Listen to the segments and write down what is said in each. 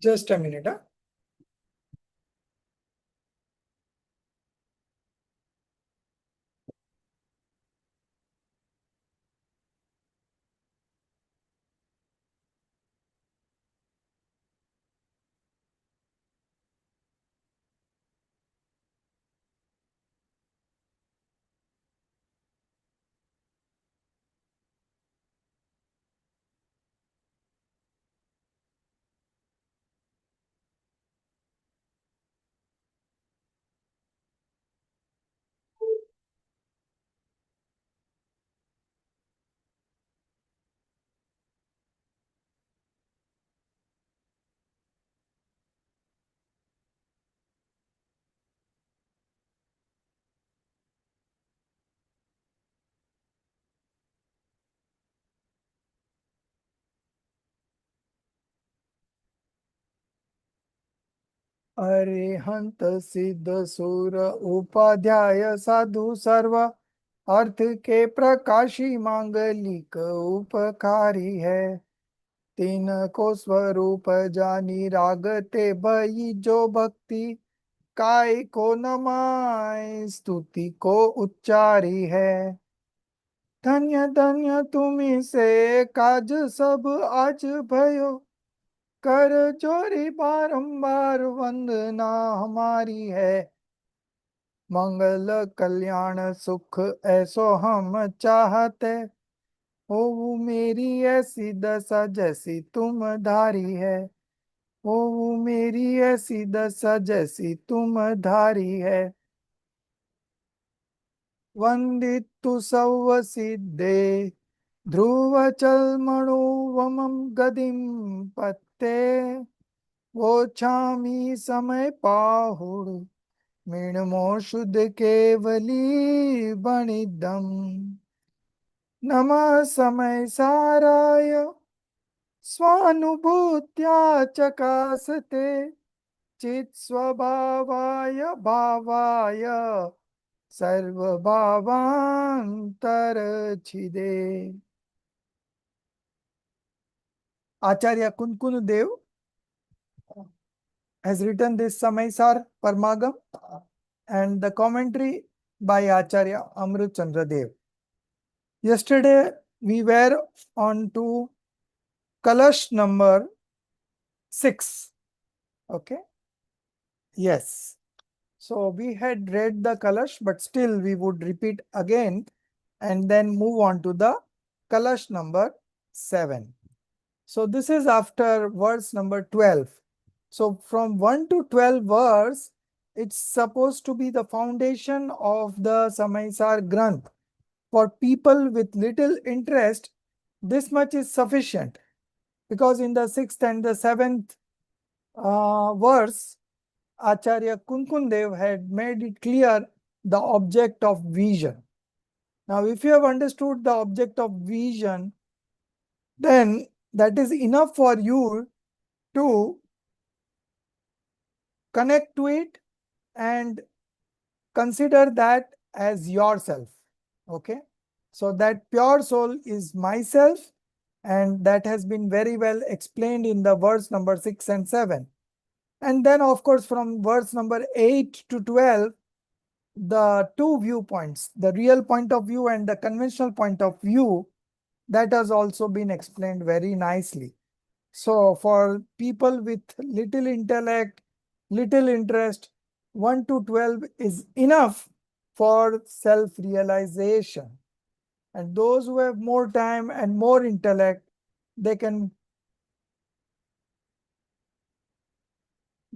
Just a minute. Huh? Arihant सिद्ध सुर उपाध्याय साधु सर्व अर्थ के प्रकाशी मांगलिक उपकारी है। तीन को स्वरूप जानी रागते भई जो भक्ति काय को नमाय स्तुति को उच्चारी है। धन्य धन्य तुम्ही से काज सब आज भयो कर जोरी बारंबार वंदना हमारी है। मंगल कल्याण सुख ऐसो हम चाहते हो मेरी ऐसी दशा जैसी तुम धारी है। हो मेरी ऐसी दशा जैसी तुम धारी है। वंदितु सौ सिद्धे ध्रुव चलमणु वमं गदिम पत्ते वोछामी समय पाहुड़ मीणमो शुद्ध केवली बणिदम। नमः समय साराय स्वानुभूत्या चकासते चित स्वभावाय भावाय सर्वभावांतर छिदे। Acharya Kunkun Dev has written this Samaysar Parmagam and the commentary by Acharya Amrit Chandra Dev. Yesterday we were on to Kalash number 6. Okay. Yes. So we had read the Kalash, but still we would repeat again and then move on to the Kalash number 7. So this is after verse number 12. So from 1 to 12 verse, it's supposed to be the foundation of the Samaysar Granth. For people with little interest, this much is sufficient, because in the 6th and the 7th verse, Acharya Kunkundev had made it clear the object of vision. Now, if you have understood the object of vision, then that is enough for you to connect to it and consider that as yourself. Okay. So that pure soul is myself, and that has been very well explained in the verse number 6 and 7. And then, of course, from verse number 8 to 12, the two viewpoints, the real point of view and the conventional point of view, that has also been explained very nicely. So for people with little intellect, little interest, 1 to 12 is enough for self-realization. And those who have more time and more intellect, they can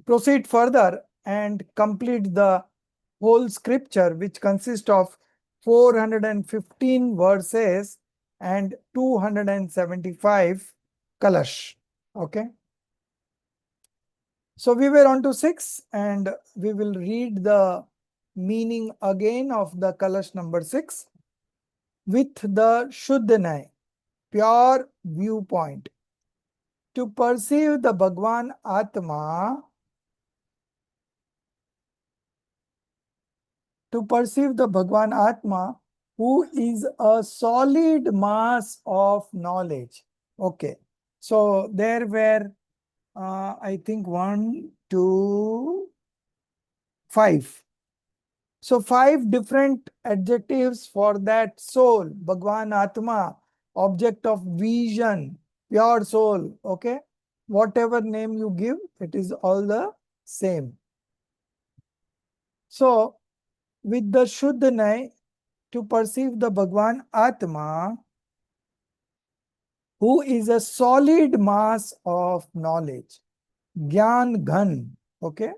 proceed further and complete the whole scripture, which consists of 415 verses and 275 kalash. Okay. So we were on to 6, and we will read the meaning again of the kalash number 6 with the Shuddhanay, pure viewpoint. To perceive the Bhagwan Atma, who is a solid mass of knowledge. Okay. So there were I think 1, 2, 5. So 5 different adjectives for that soul, Bhagwan Atma, object of vision, pure soul, okay? Whatever name you give, it is all the same. So with the Shuddhanai, to perceive the Bhagwan Atma, who is a solid mass of knowledge, Gyan Ghan, okay?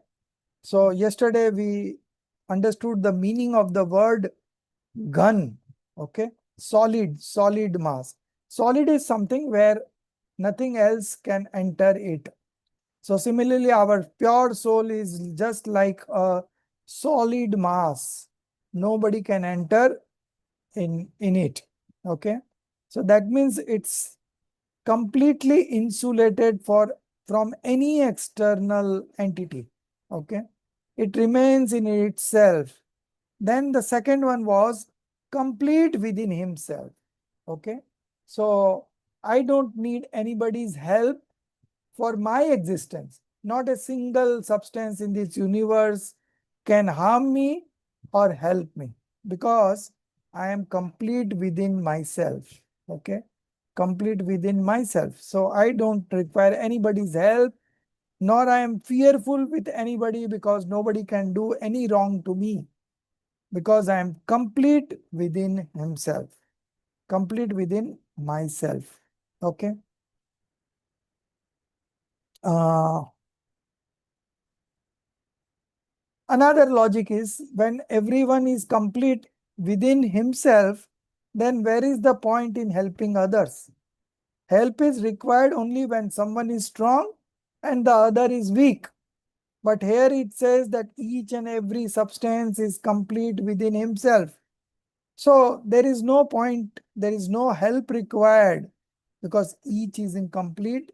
So yesterday we understood the meaning of the word Ghan, okay? Solid mass. Solid is something where nothing else can enter it. So similarly, our pure soul is just like a solid mass. Nobody can enter in it, okay? So that means it's completely insulated from any external entity, okay? It remains in itself. Then the second one was complete within himself, okay? So I don't need anybody's help for my existence. Not a single substance in this universe can harm me or help me because I am complete within myself, okay? Complete within myself. So I don't require anybody's help, nor I am fearful with anybody because nobody can do any wrong to me because I am complete within himself, complete within myself, okay? Uh, Another logic is when everyone is complete within himself, then where is the point in helping others? Help is required only when someone is strong and the other is weak. But here it says that each and every substance is complete within himself. So there is no point, there is no help required because each is incomplete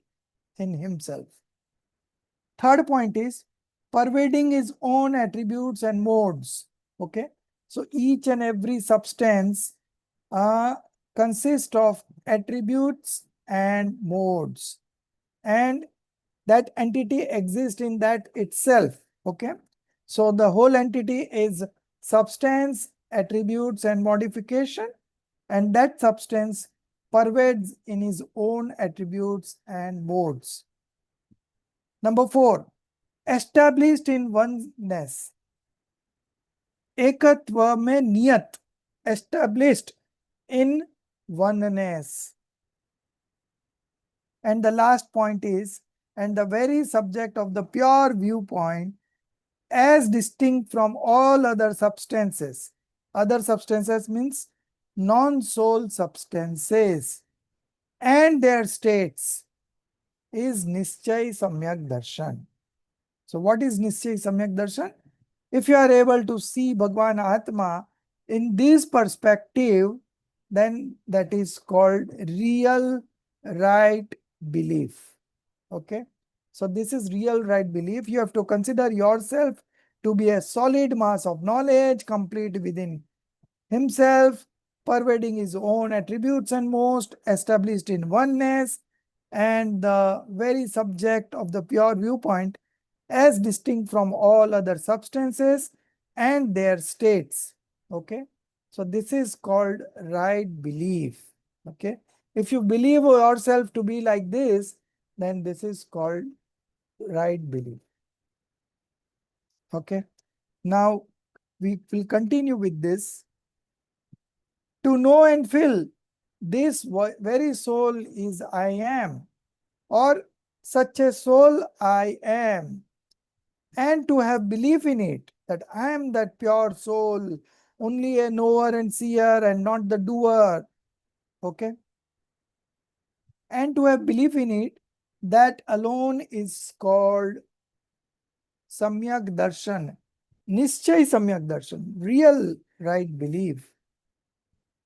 in himself. Third point is pervading his own attributes and modes. Okay. So each and every substance consists of attributes and modes. And that entity exists in that itself. Okay. So the whole entity is substance, attributes, and modification. And that substance pervades in his own attributes and modes. Number 4, established in oneness. Ekatva mein niyat, established in oneness. And the last point is, and the very subject of the pure viewpoint, as distinct from all other substances. Other substances means non-soul substances and their states is Nischay Samyak Darshan. So what is Nischay Samyak Darshan? If you are able to see Bhagwan Atma in this perspective, then that is called real right belief. Okay. So this is real right belief. You have to consider yourself to be a solid mass of knowledge, complete within himself, pervading his own attributes and most, established in oneness, and the very subject of the pure viewpoint as distinct from all other substances and their states. Okay. So this is called right belief. Okay. If you believe yourself to be like this, then this is called right belief. Okay. Now we will continue with this. To know and feel this very soul is I am, or such a soul I am, and to have belief in it, that I am that pure soul, only a knower and seer and not the doer. Okay. And to have belief in it, that alone is called Samyak Darshan, Nischay Samyak Darshan, real right belief.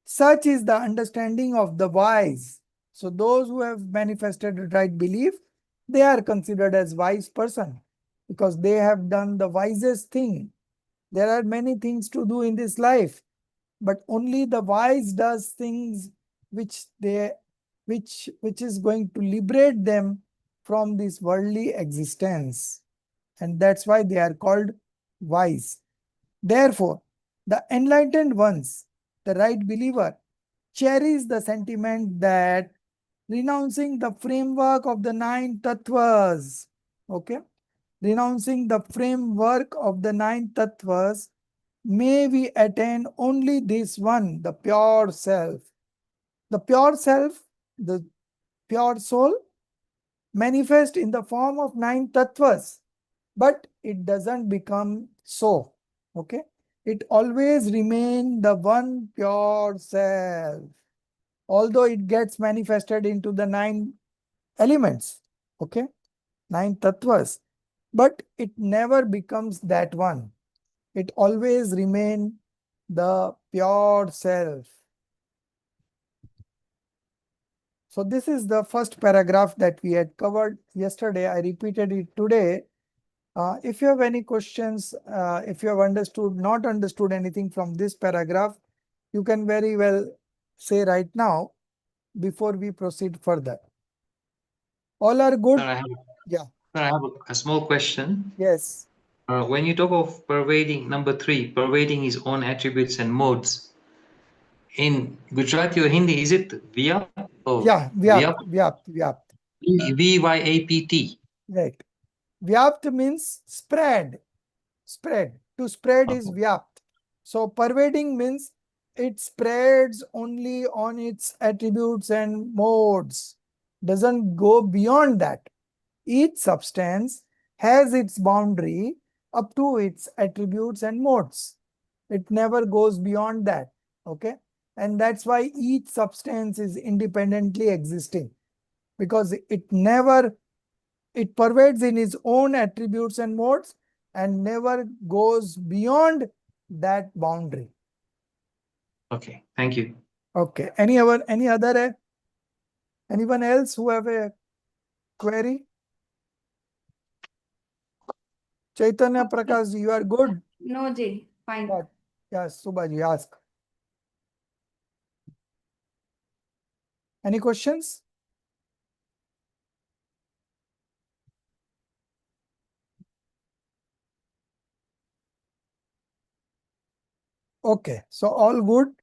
Such is the understanding of the wise. So those who have manifested right belief, they are considered as wise person because they have done the wisest thing. There are many things to do in this life, but only the wise does things which is going to liberate them from this worldly existence. And that's why they are called wise. Therefore, the enlightened ones, the right believer, cherish the sentiment that renouncing the framework of the nine tattvas, okay, renouncing the framework of the nine tattvas, may we attain only this one, the pure self. The pure self, the pure soul, manifest in the form of nine tattvas, but it doesn't become so. Okay, it always remain the one pure self, although it gets manifested into the nine elements. Okay, nine tattvas, but it never becomes that one. It always remain the pure self. So this is the first paragraph that we had covered yesterday. I repeated it today. If you have any questions, if you have not understood anything from this paragraph, you can very well say right now before we proceed further. All are good? Sir, Yeah. I have a small question. Yes. When you talk of pervading, number 3, pervading his own attributes and modes, in Gujarati or Hindi, is it Vyap or Yeah. Vyap? Vyapt. Vyap. Right. Vyapt means spread. Spread. To spread is Okay. vyapt. So pervading means it spreads only on its attributes and modes. Doesn't go beyond that. Each substance has its boundary up to its attributes and modes. It never goes beyond that. Okay. And that's why each substance is independently existing, because it pervades in its own attributes and modes and never goes beyond that boundary. Okay. Thank you. Okay. Anyone else who have a query? Chaitanya Prakash, you are good? No, Jay. Fine. But yes, Subhaji, ask. Any questions? Okay, so all good.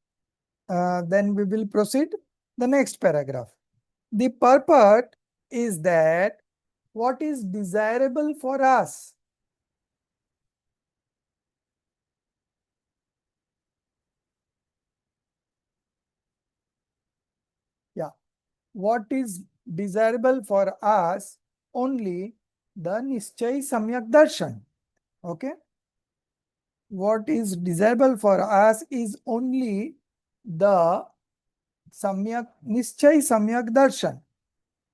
Then we will proceed. The next paragraph. The purport is that what is desirable for us. Yeah. What is desirable for us only the Nischay Samyak Darshan. Okay. What is desirable for us is only the Nischay Samyak Darshan,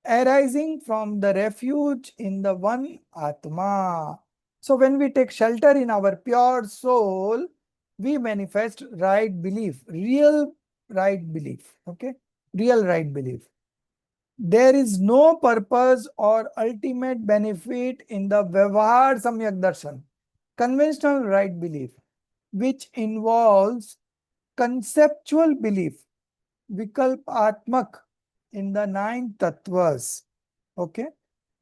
arising from the refuge in the one Atma. So when we take shelter in our pure soul, we manifest right belief, real right belief. Okay. Real right belief. There is no purpose or ultimate benefit in the Vyavahar Samyak Darshan, conventional right belief, which involves conceptual belief, Vikalpatmak, in the nine tattvas, okay,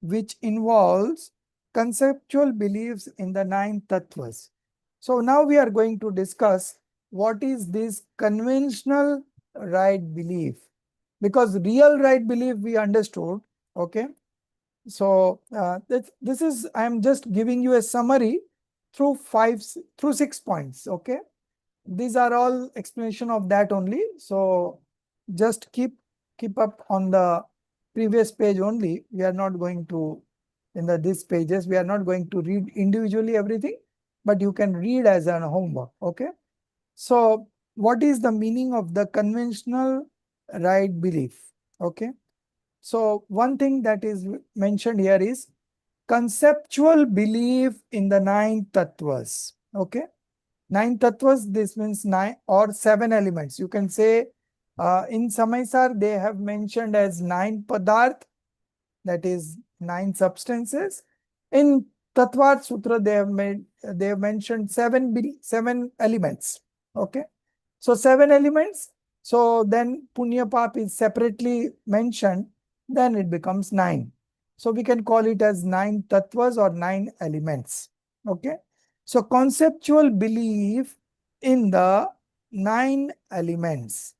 which involves conceptual beliefs in the nine tattvas. So now we are going to discuss what is this conventional right belief, because real right belief we understood. Okay, so this is, I am just giving you a summary through 6 points. Okay, these are all explanation of that only. So just keep up on the previous page only. We are not going to, in these pages, we are not going to read individually everything, but you can read as an homework. Okay. So what is the meaning of the conventional right belief? Okay. So one thing that is mentioned here is conceptual belief in the nine tattvas. Okay. Nine tattvas, this means 9 or 7 elements. You can say in Samaysar, they have mentioned as 9 padarth, that is 9 substances. In Tattvar Sutra, they have mentioned 7 elements. Okay. So 7 elements. So then Punya Pap is separately mentioned, then it becomes 9. So we can call it as 9 tattvas or 9 elements. Okay. So conceptual belief in the 9 elements.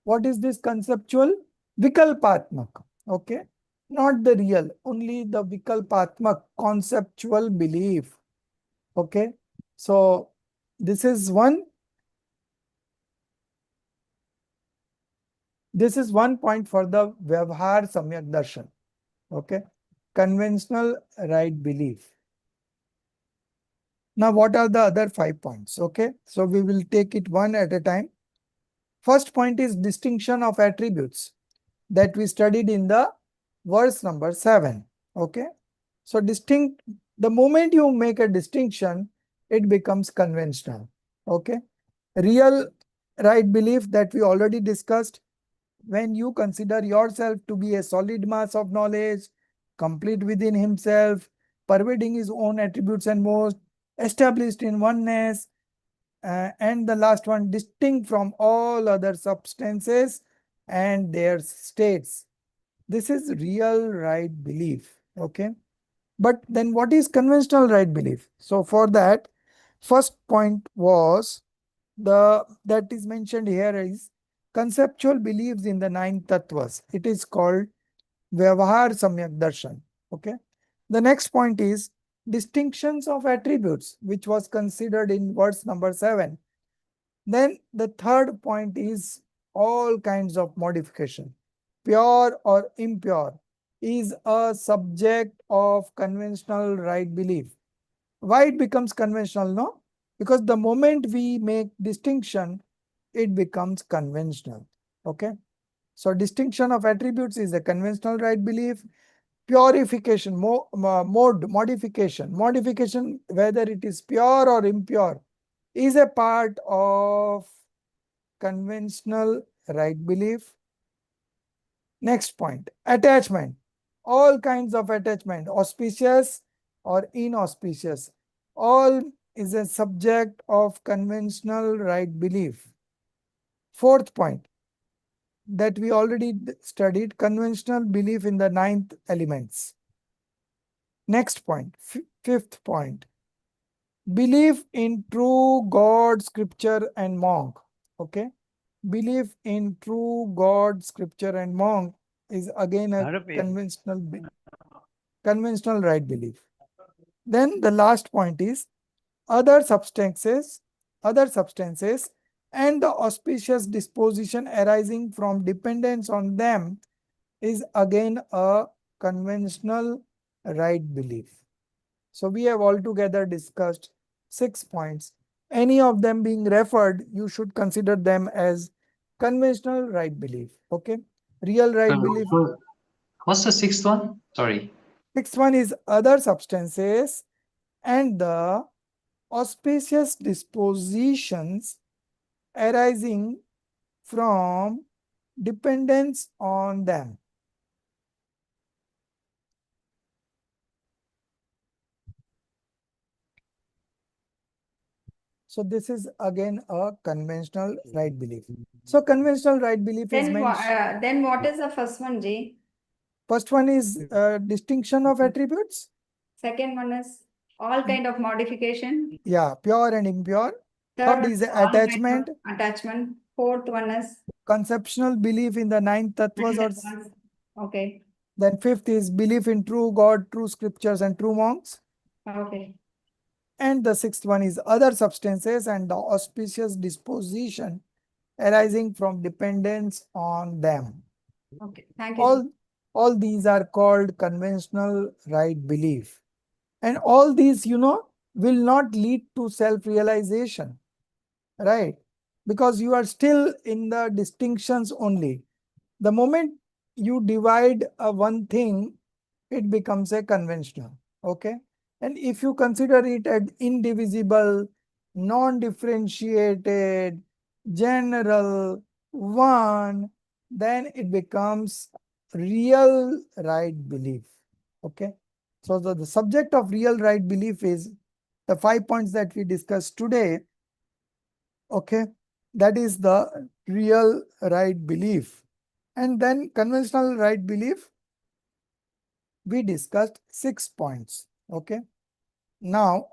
What is this conceptual? Vikalpatmak. Okay. Not the real, only the Vikalpatmak conceptual belief. Okay. So this is one. This is one point for the Vyavhar Samyak Darshan. Okay. Conventional right belief. Now, what are the other 5 points? Okay. So we will take it one at a time. First point is distinction of attributes that we studied in the verse number 7. Okay. So the moment you make a distinction, it becomes conventional. Okay. Real right belief that we already discussed. When you consider yourself to be a solid mass of knowledge, complete within himself, pervading his own attributes and modes, established in oneness, and the last one, distinct from all other substances and their states. This is real right belief. Okay. But then what is conventional right belief? So for that, first point was that is mentioned here is conceptual beliefs in the 9 tattvas. It is called Vyavahar Samyak Darshan. Okay. The next point is distinctions of attributes, which was considered in verse number 7. Then the third point is all kinds of modification. Pure or impure is a subject of conventional right belief. Why it becomes conventional? No, because the moment we make distinction, it becomes conventional. Okay. So distinction of attributes is a conventional right belief. Purification, mode, modification, whether it is pure or impure, is a part of conventional right belief. Next point, attachment. All kinds of attachment, auspicious or inauspicious, all is a subject of conventional right belief. Fourth point that we already studied, conventional belief in the 9th elements. Next point, fifth point, belief in true God, scripture and monk. Okay. Belief in true God, scripture and monk is again a conventional right belief. Then the last point is other substances and the auspicious disposition arising from dependence on them is again a conventional right belief. So we have altogether discussed 6 points. Any of them being referred, you should consider them as conventional right belief. Okay. Real right belief. What's the 6th one? Sorry. 6th one is other substances and the auspicious dispositions arising from dependence on them. So this is again a conventional right belief. So conventional right belief is mentioned. Then what is the first one, G? First one is distinction of attributes. Second one is all kind of modification. Yeah, pure and impure. Third Third is one is all kind attachment. of attachment. Fourth one is Conceptual belief in the 9 tattvas. Okay. Then fifth is belief in true God, true scriptures and true monks. Okay. And the 6th one is other substances and the auspicious disposition arising from dependence on them. Okay. Thank you. All these are called conventional right belief. And all these, will not lead to self-realization, right? Because you are still in the distinctions only. The moment you divide one thing, it becomes a conventional. Okay. And if you consider it as indivisible, non-differentiated, general, one, then it becomes real right belief. Okay. So the subject of real right belief is the 5 points that we discussed today. Okay. That is the real right belief. And then conventional right belief, we discussed 6 points. Okay. Now,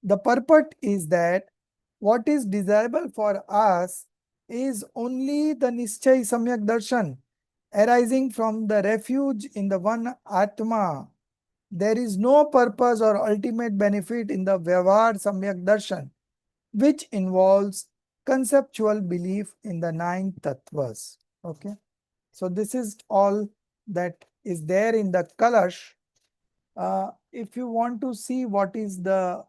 the purport is that what is desirable for us is only the Nischay Samyak Darshan arising from the refuge in the one Atma. There is no purpose or ultimate benefit in the Vyavahar Samyak Darshan, which involves conceptual belief in the 9 tattvas. Okay. So this is all that is there in the Kalash. If you want to see what is the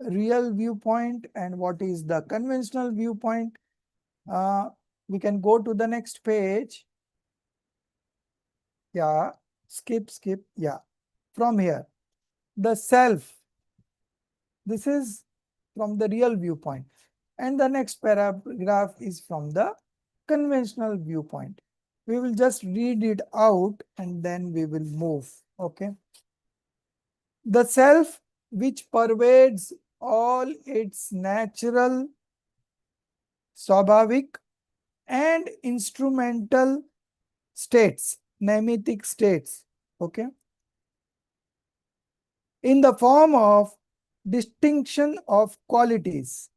real viewpoint and what is the conventional viewpoint, we can go to the next page. Yeah, skip. Yeah, from here, the self. This is from the real viewpoint. And the next paragraph is from the conventional viewpoint. We will just read it out and then we will move. Okay. The self which pervades all its natural, swabhavik and instrumental states, naimitic states, okay, in the form of distinction of qualities,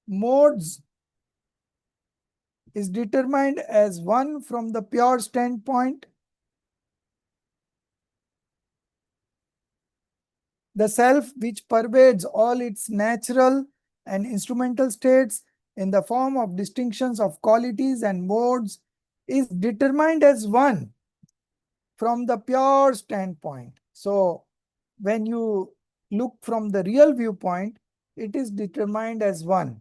modes, is determined as one from the pure standpoint. The self which pervades all its natural and instrumental states in the form of distinctions of qualities and modes is determined as one from the pure standpoint. So, when you look from the real viewpoint, it is determined as one.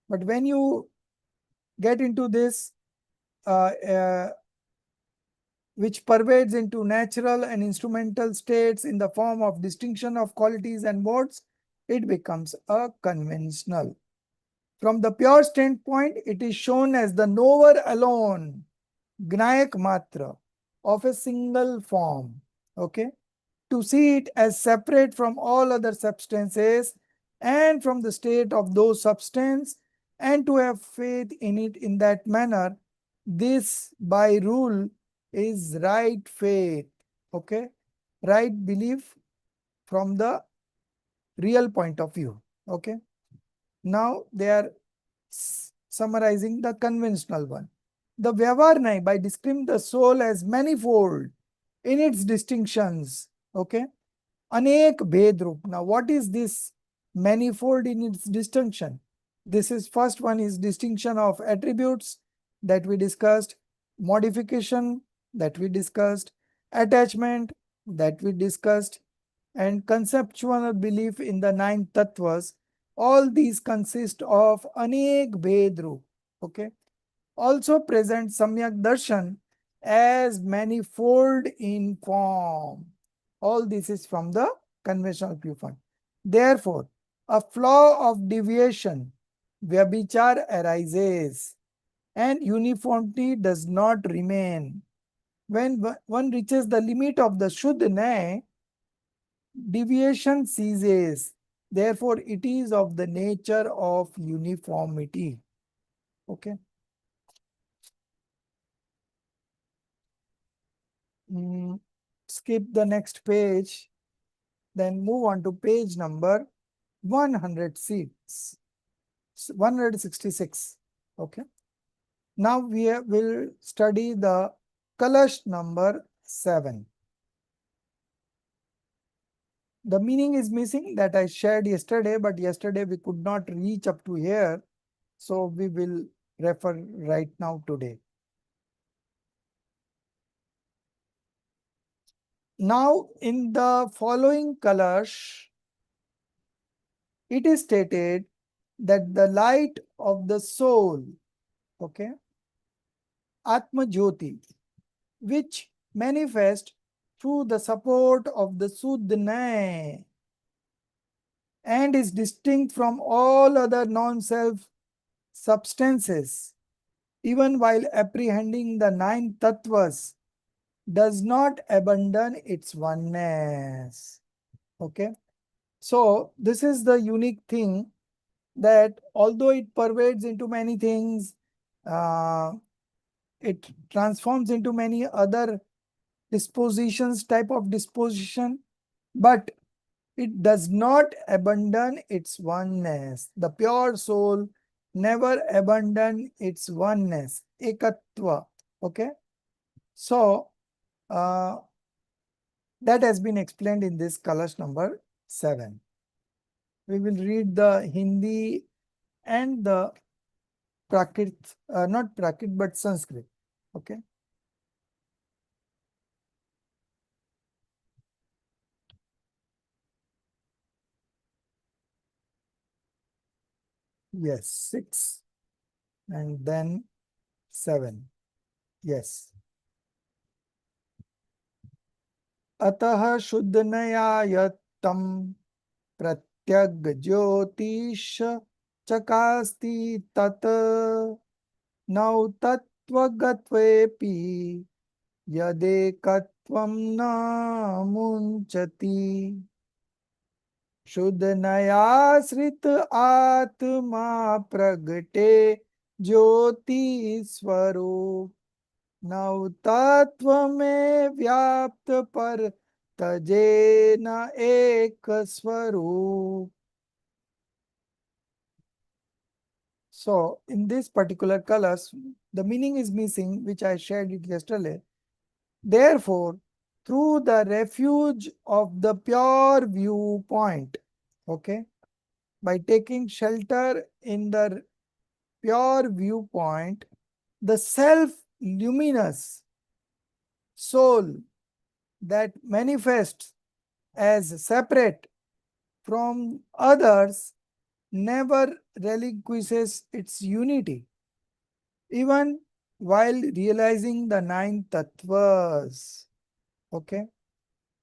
But when you get into this, which pervades into natural and instrumental states in the form of distinction of qualities and modes, it becomes a conventional. From the pure standpoint, it is shown as the knower alone, Gnayak Matra, of a single form. Okay. To see it as separate from all other substances and from the state of those substances, and to have faith in it in that manner, this by rule is right faith. Okay. Right belief from the real point of view. Okay. Now they are summarizing the conventional one. The Vyavarnai, by describing the soul as manifold in its distinctions. Okay. Anek Bhedrup. Now, what is this manifold in its distinction? This is first one is distinction of attributes that we discussed, modification that we discussed, attachment that we discussed, and conceptual belief in the 9 tattvas. All these consist of Anek Bhedrup. Okay. Also present Samyak Darshan as manifold in form. All this is from the conventional viewpoint. Therefore, a flaw of deviation, vyabhichar, arises and uniformity does not remain. When one reaches the limit of the Shuddh Nay, deviation ceases. Therefore, it is of the nature of uniformity. Okay. Skip the next page, then move on to page number 166. Okay. Now we will study the Kalash number 7. The meaning is missing that I shared yesterday, but yesterday we could not reach up to here. So we will refer right now today. Now in the following Kalash, it is stated that the light of the soul, okay, Atma Jyoti, which manifest through the support of the Suddhnay and is distinct from all other non-self substances, even while apprehending the 9 tattvas, does not abandon its oneness. Okay. So this is the unique thing, that although it pervades into many things, it transforms into many other dispositions, type of disposition, but it does not abandon its oneness. The pure soul never abandon its oneness, ekatva. Okay. So, that has been explained in this Kalash number 7. We will read the Hindi and the Prakrit, not Prakrit, but Sanskrit. Okay. Yes, 6 and then 7. Yes. अतः शुद्धनयायत्तं प्रत्यग ज्योतिष चकास्ति तत् नौ तत्त्वगत्वेऽपि यदेकत्वं न मुञ्चति शुद्धनयाश्रित आत्मा प्रगटे ज्योति स्वरूप नव तत्व में व्याप्त पर तजे न एक स्वरूप. So in this particular colors, the meaning is missing, which I shared it yesterday. Therefore, through the refuge of the pure viewpoint, okay, by taking shelter in the pure viewpoint, the self-luminous soul that manifests as separate from others never relinquishes its unity, even while realizing the 9 tattvas. Okay.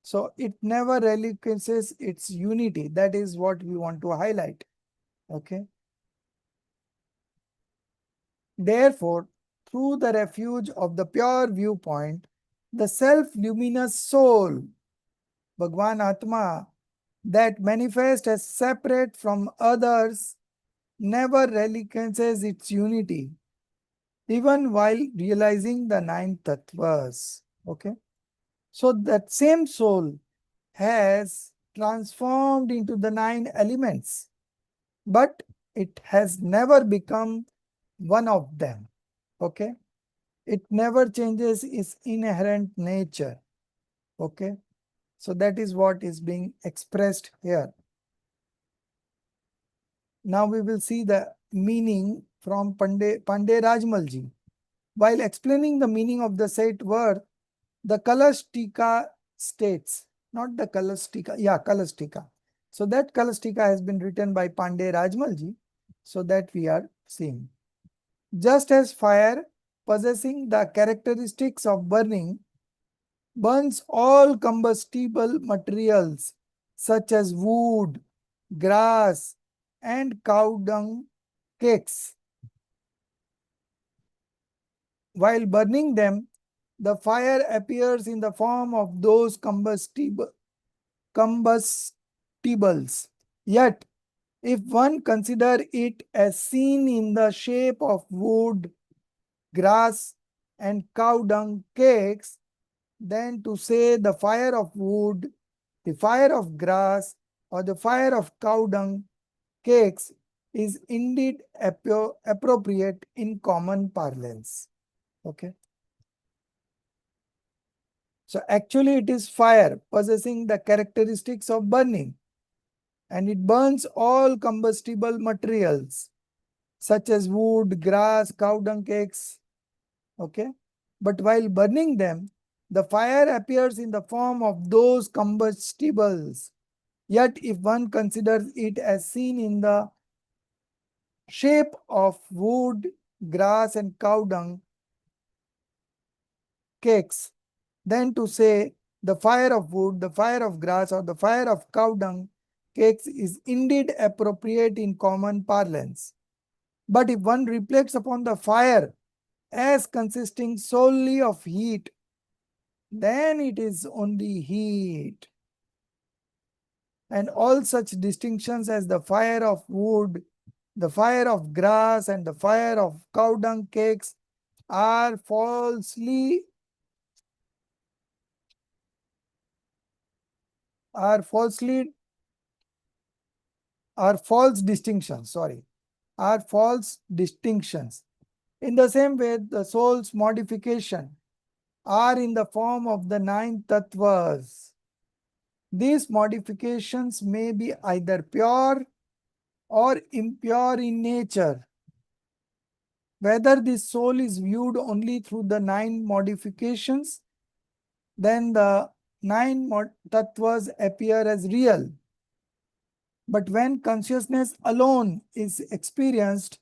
So it never relinquishes its unity. That is what we want to highlight. Okay. Therefore, through the refuge of the pure viewpoint, the self-luminous soul, Bhagwan Atma, that manifests as separate from others, never relinquishes its unity, even while realizing the 9 tattvas. Okay. So that same soul has transformed into the 9 elements, but it has never become one of them. Okay. It never changes its inherent nature. Okay. So that is what is being expressed here. Now we will see the meaning from Pandey Rajmalji. While explaining the meaning of the said word, the Kalastika states, not the Kalastika, yeah, Kalastika. So that Kalastika has been written by Pandey Rajmalji, so that we are seeing. Just as fire possessing the characteristics of burning burns all combustible materials such as wood, grass, and cow dung cakes. While burning them, the fire appears in the form of those combustibles. Yet, if one consider it as seen in the shape of wood, grass, and cow dung cakes, then to say the fire of wood, the fire of grass, or the fire of cow dung cakes is indeed appropriate in common parlance. Okay. So actually it is fire possessing the characteristics of burning, and it burns all combustible materials such as wood, grass, cow dung cakes. Okay. But while burning them, the fire appears in the form of those combustibles. Yet if one considers it as seen in the shape of wood, grass, and cow dung cakes, then to say the fire of wood, the fire of grass, or the fire of cow dung cakes is indeed appropriate in common parlance. But if one reflects upon the fire as consisting solely of heat, then it is only heat. And all such distinctions as the fire of wood, the fire of grass, and the fire of cow dung cakes are falsely are falsely are false distinctions, sorry, are false distinctions. In the same way, the soul's modification are in the form of the 9 tattvas. These modifications may be either pure or impure in nature. Whether the soul is viewed only through the 9 modifications, then the 9 tattvas appear as real. But when consciousness alone is experienced,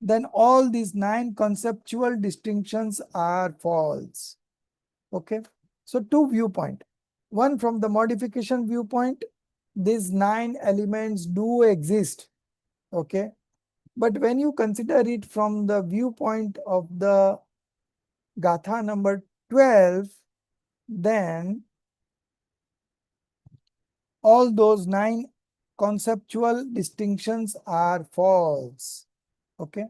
then all these 9 conceptual distinctions are false. Okay, so 2 viewpoints. One, from the modification viewpoint, these 9 elements do exist. Okay, but when you consider it from the viewpoint of the Gatha number 12, then all those 9 conceptual distinctions are false. Okay.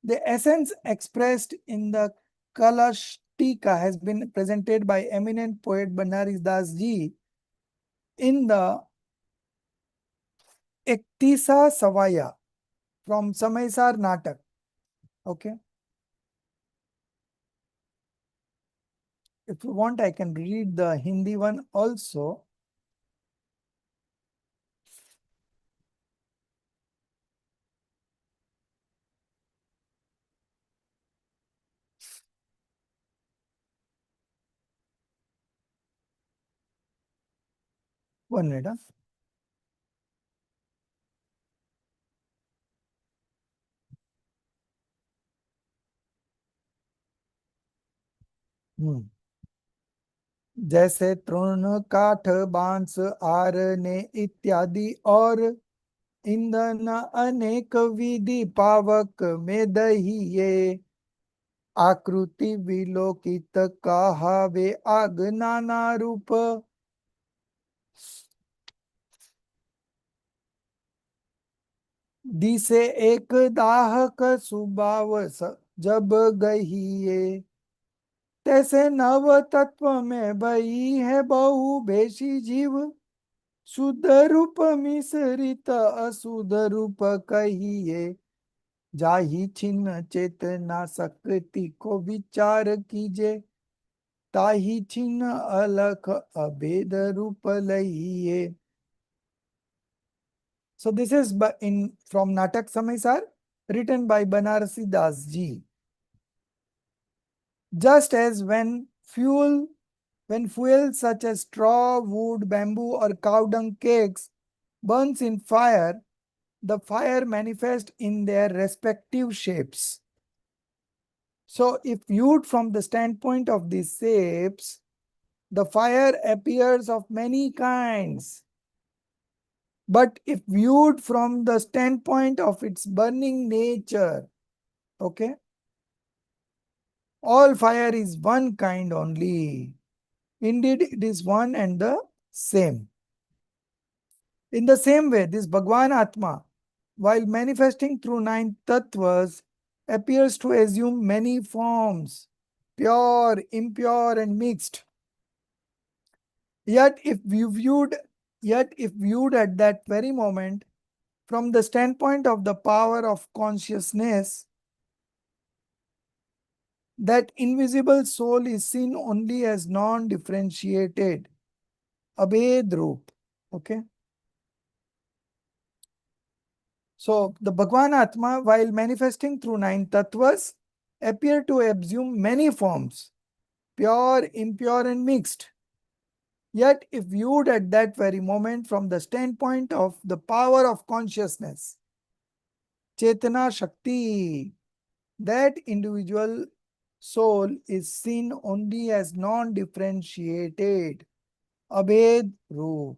The essence expressed in the Kalashtika has been presented by eminent poet Banaras Das ji in the Ektisa Savaya from Samaysaar Natak. Okay. If you want, I can read the Hindi one also. One minute. जैसे तृण काठ बांस आरने इत्यादि और ईंधन अनेक विधि पावक में दहिए आकृति विलोकित कहावे आग नाना रूप दिसे एक दाहक सुभाव जब गहिए तैसे नव तत्व में बही है बहु भेषी जीव शुद्ध रूप मिश्रित अशुद्ध रूप कहिए जाहि छिन्न चेतना शक्ति को विचार कीजे ताहि छिन्न अलख अभेद रूप लहिए. So this is from Natak Samaysar, written by Banarasi Das ji. Just as when fuel such as straw, wood, bamboo or cow dung cakes burns in fire, the fire manifests in their respective shapes. So if viewed from the standpoint of these shapes, the fire appears of many kinds. But if viewed from the standpoint of its burning nature, okay, all fire is one kind only. Indeed, it is one and the same. In the same way, this Bhagwan Atma, while manifesting through 9 tattvas, appears to assume many forms, pure, impure, and mixed. Yet if viewed at that very moment from the standpoint of the power of consciousness, that invisible soul is seen only as non-differentiated, abhed roop. Okay. So the Bhagwan Atma, while manifesting through 9 tattvas, appear to assume many forms, pure, impure, and mixed. Yet if viewed at that very moment from the standpoint of the power of consciousness, Chetana Shakti, that individual soul is seen only as non-differentiated, abhed roop.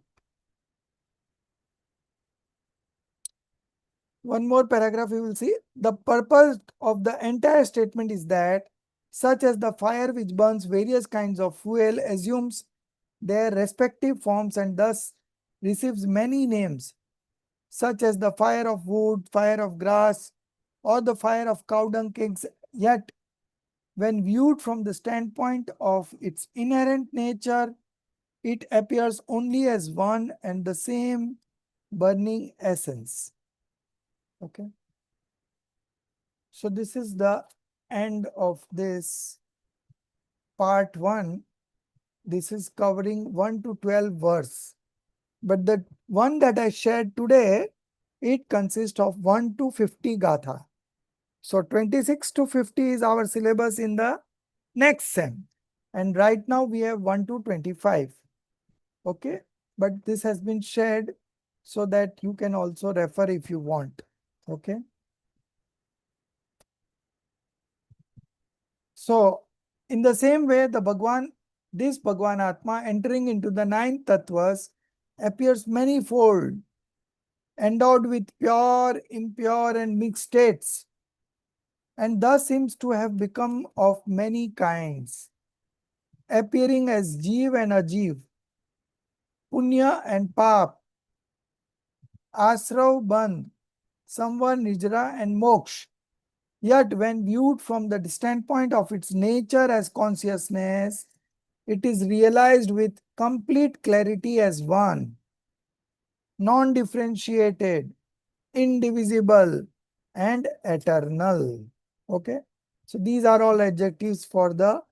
One more paragraph you will see. The purpose of the entire statement is that such as the fire which burns various kinds of fuel assumes their respective forms and thus receives many names, such as the fire of wood, fire of grass, or the fire of cow dung cakes. Yet when viewed from the standpoint of its inherent nature, it appears only as one and the same burning essence. Okay. So this is the end of this part 1. This is covering 1 to 12 verse. But the one that I shared today, it consists of 1 to 50 gatha. So 26 to 50 is our syllabus in the next sem. And right now we have 1 to 25. Okay. But this has been shared so that you can also refer if you want. Okay. So in the same way, this Bhagwan Atma entering into the 9 tattvas appears manifold, endowed with pure, impure and mixed states, and thus seems to have become of many kinds, appearing as Jeev and Ajeev, Punya and Pap, Asrav Bandh, Samvar Nijra and Moksha. Yet when viewed from the standpoint of its nature as consciousness, it is realized with complete clarity as one, non-differentiated, indivisible, and eternal. Okay. So these are all adjectives for the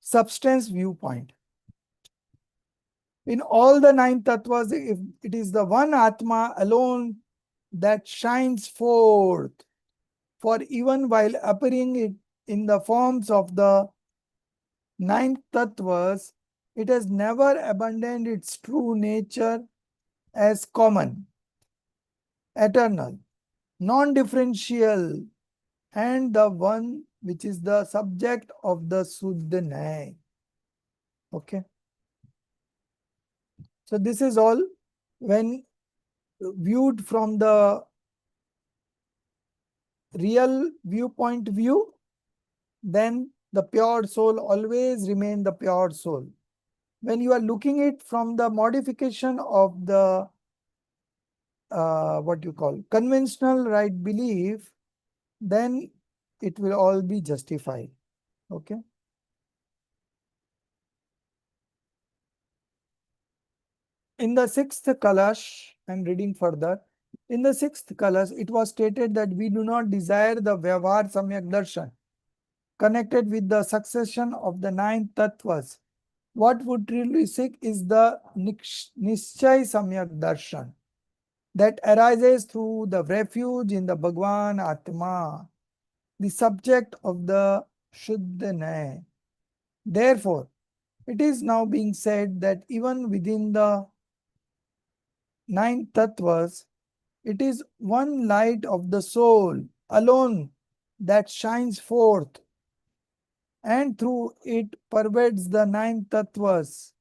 substance viewpoint. In all the 9 tattvas, if it is the one Atma alone that shines forth, for even while appearing it in the forms of the 9 tattvas, it has never abandoned its true nature as common, eternal, non-differential, and the one which is the subject of the Suddha Nyaya. Okay. So this is all when viewed from the real viewpoint view, then the pure soul always remain the pure soul. When you are looking it from the modification of the what you call conventional right belief, then it will all be justified. Okay. In the 6th Kalash, I'm reading further. In the 6th Kalash, it was stated that we do not desire the Vyavahar Samyak Darshan connected with the succession of the 9 tattvas. What would really seek is the Nischay Samyak Darshan that arises through the refuge in the Bhagwan Atma, the subject of the Shuddha Nyaya. Therefore, it is now being said that even within the 9 tattvas, it is one light of the soul alone that shines forth, and through it pervades the 9 tattvas,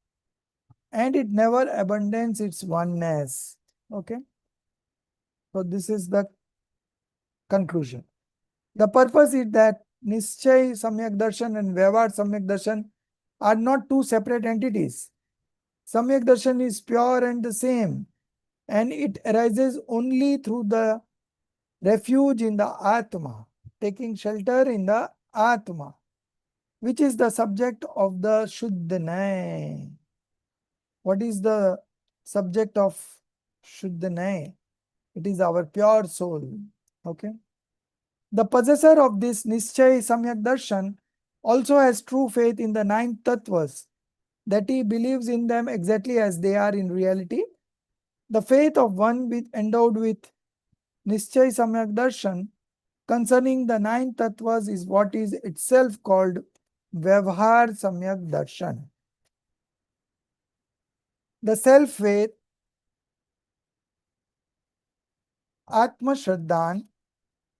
and it never abandons its oneness. Okay. So this is the conclusion. The purpose is that Nischay Samyak Darshan and Vyavahar Samyak Darshan are not two separate entities. Samyak Darshan is pure and the same, and it arises only through the refuge in the Atma, taking shelter in the Atma, which is the subject of the Shuddha Nyaya. What is the subject of Shuddha Nyaya? It is our pure soul. Okay. The possessor of this Nischay Samyak Darshan also has true faith in the 9 tattvas, that he believes in them exactly as they are in reality. The faith of one endowed with Nischay Samyak Darshan concerning the 9 tattvas is what is itself called Vyavahar Samyak Darshan. The self-faith, Atma Shraddhan,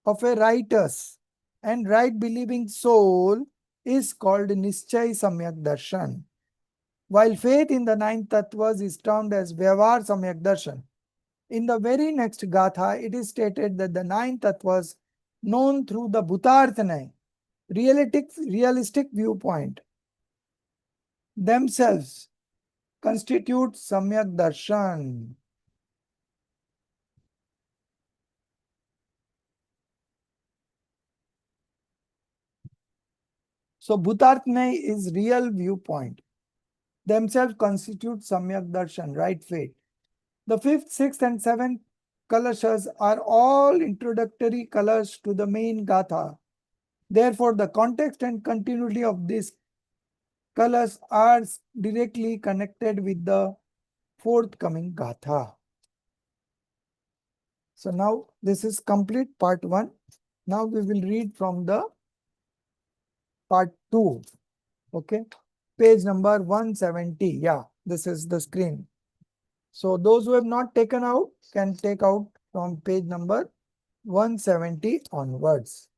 of a righteous and right-believing soul is called Nischay Samyak Darshan, while faith in the 9 tattvas is termed as Vyavahar Samyak Darshan. In the very next Gatha, it is stated that the 9 tattvas known through the Bhutarthanai, realistic viewpoint, themselves constitute Samyak Darshan. So Bhutartmay is real viewpoint. Themselves constitute Samyak Darshan, right fate. The fifth, sixth, and seventh kalashas are all introductory colors to the main Gatha. Therefore, the context and continuity of these colors are directly connected with the forthcoming Gatha. So now this is complete part 1. Now we will read from the part 2. Okay. Page number 170. Yeah, this is the screen. So those who have not taken out can take out from page number 170 onwards.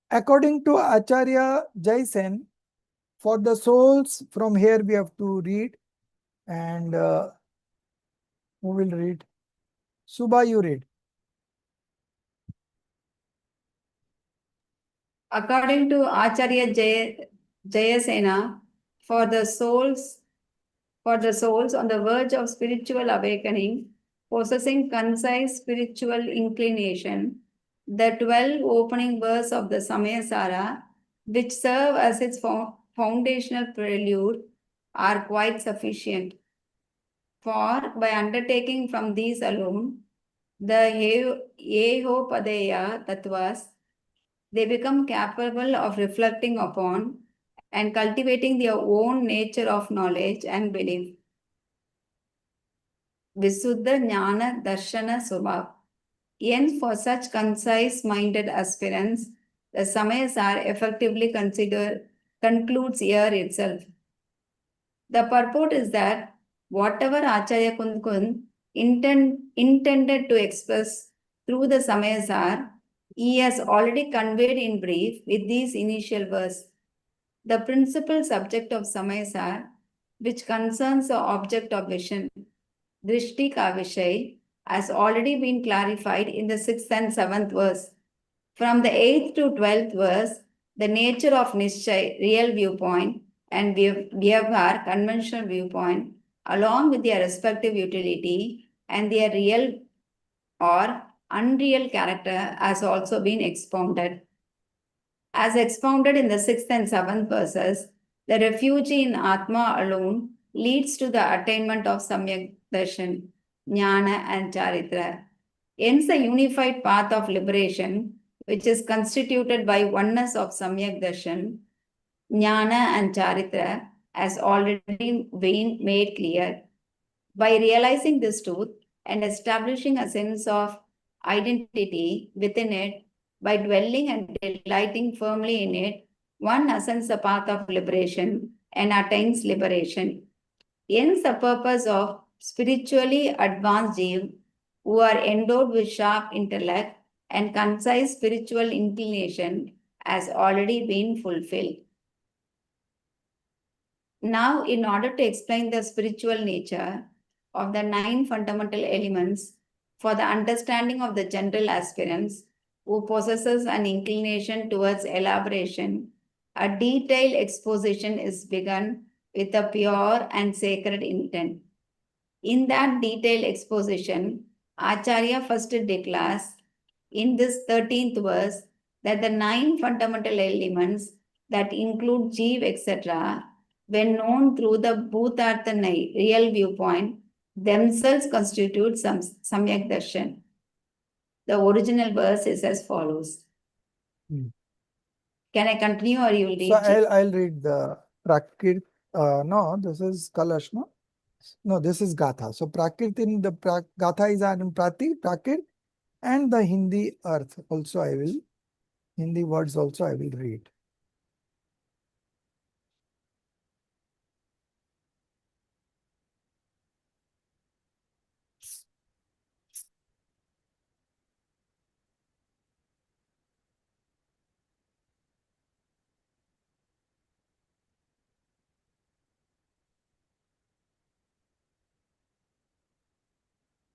According to Acharya Jaisen, for the souls, from here we have to read, and who will read? Subha, you read. According to Acharya Jayasena, for the souls on the verge of spiritual awakening, possessing concise spiritual inclination, the 12 opening verse of the Samayasara, which serve as its foundational prelude, are quite sufficient. For by undertaking from these alone, the Yehopadeya Tattvas, they become capable of reflecting upon and cultivating their own nature of knowledge and belief. Visuddha Jnana Darshana Subhav. Hence, for such concise-minded aspirants, the Samayasar effectively concludes here itself. The purport is that whatever Acharya Kundkund intended to express through the Samayasar, he has already conveyed in brief with these initial verses. The principal subject of Samayasar, which concerns the object of vision, Drishti ka Vishay, has already been clarified in the 6th and 7th verse. From the 8th to 12th verse, the nature of Nishchay, real viewpoint, and Vyavhar, conventional viewpoint, along with their respective utility and their real or unreal character, has also been expounded. As expounded in the 6th and 7th verses, the refugee in Atma alone leads to the attainment of Samyak Darshan, Jnana, and Charitra. Hence, the unified path of liberation, which is constituted by oneness of Samyak Darshan, Jnana, and Charitra, has already been made clear. By realizing this truth and establishing a sense of identity within it, by dwelling and delighting firmly in it, one ascends the path of liberation and attains liberation. Hence, the purpose of spiritually advanced Jeev who are endowed with sharp intellect and concise spiritual inclination has already been fulfilled. Now, in order to explain the spiritual nature of the 9 fundamental elements for the understanding of the general aspirants who possesses an inclination towards elaboration, a detailed exposition is begun with a pure and sacred intent. In that detailed exposition, Acharya first declares in this 13th verse that the 9 fundamental elements that include Jeev, etc., when known through the Bhutarthanai, real viewpoint, themselves constitute Samyak Darshan. The original verse is as follows. Can I continue or you will read? So I'll read the Prakrit. No, this is Kalash, no? No, this is Gatha. So Prakrit in the Gatha is in Prakrit, and the Hindi earth also Hindi words also I will read.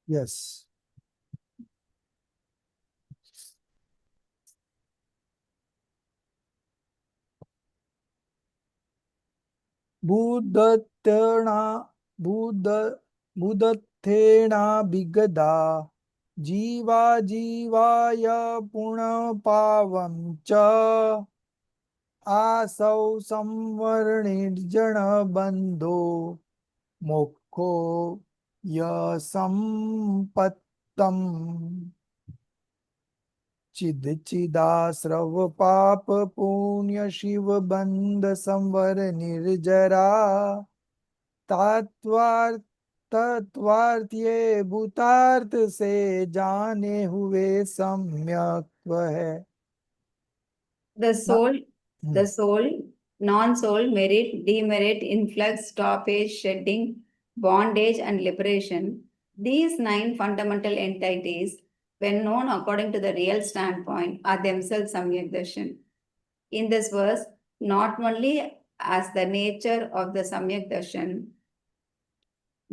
Yes. Buddhathena Bigada जीवा जीवाय पुनपावं च आसौ संवर्णिर्जन बंधो मोक्षो संपत्तम चिद चिदास्रव पाप पुण्य शिव बंध संवर निर्जरा तत्वार्थ तत्वार्थ्ये भूतार्थ से जाने हुए सम्यक है। The soul, Hmm. the soul, non-soul, merit, demerit, influx, stoppage, shedding, bondage, and liberation. These 9 fundamental entities, when known according to the real standpoint, are themselves Samyak Darshan. In this verse, not only as the nature of the Samyak Darshan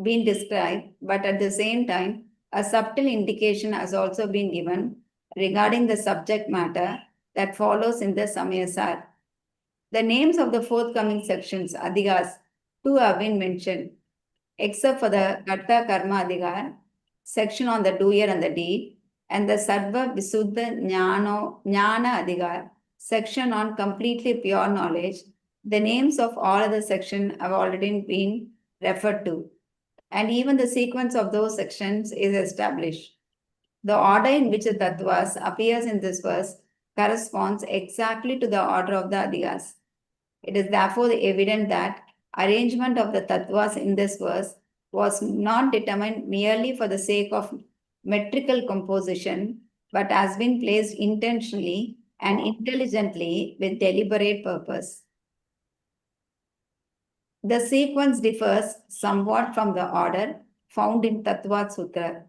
been described, but at the same time, a subtle indication has also been given regarding the subject matter that follows in the Samayasar. The names of the forthcoming sections, Adigas, 2 have been mentioned, except for the Karta Karma Adigar, section on the doer and the deed, and the Sarva Visuddha Jnana Adigar, section on completely pure knowledge. The names of all other sections have already been referred to, and even the sequence of those sections is established. The order in which the tattvas appears in this verse corresponds exactly to the order of the adigas. It is therefore evident that arrangement of the tattvas in this verse was not determined merely for the sake of metrical composition, but has been placed intentionally and intelligently with deliberate purpose. The sequence differs somewhat from the order found in Tattva Sutra.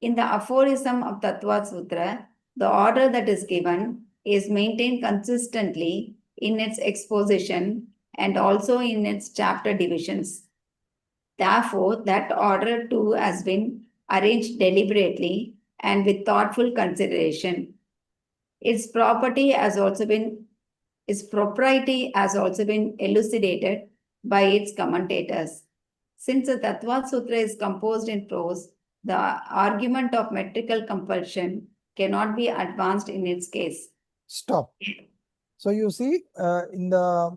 In the aphorism of Tattva Sutra, the order that is given is maintained consistently in its exposition and also in its chapter divisions. Therefore, that order too has been arranged deliberately and with thoughtful consideration. Its property has also been its propriety has also been elucidated by its commentators. Since the Tattva Sutra is composed in prose, the argument of metrical compulsion cannot be advanced in its case. Stop. So you see, in the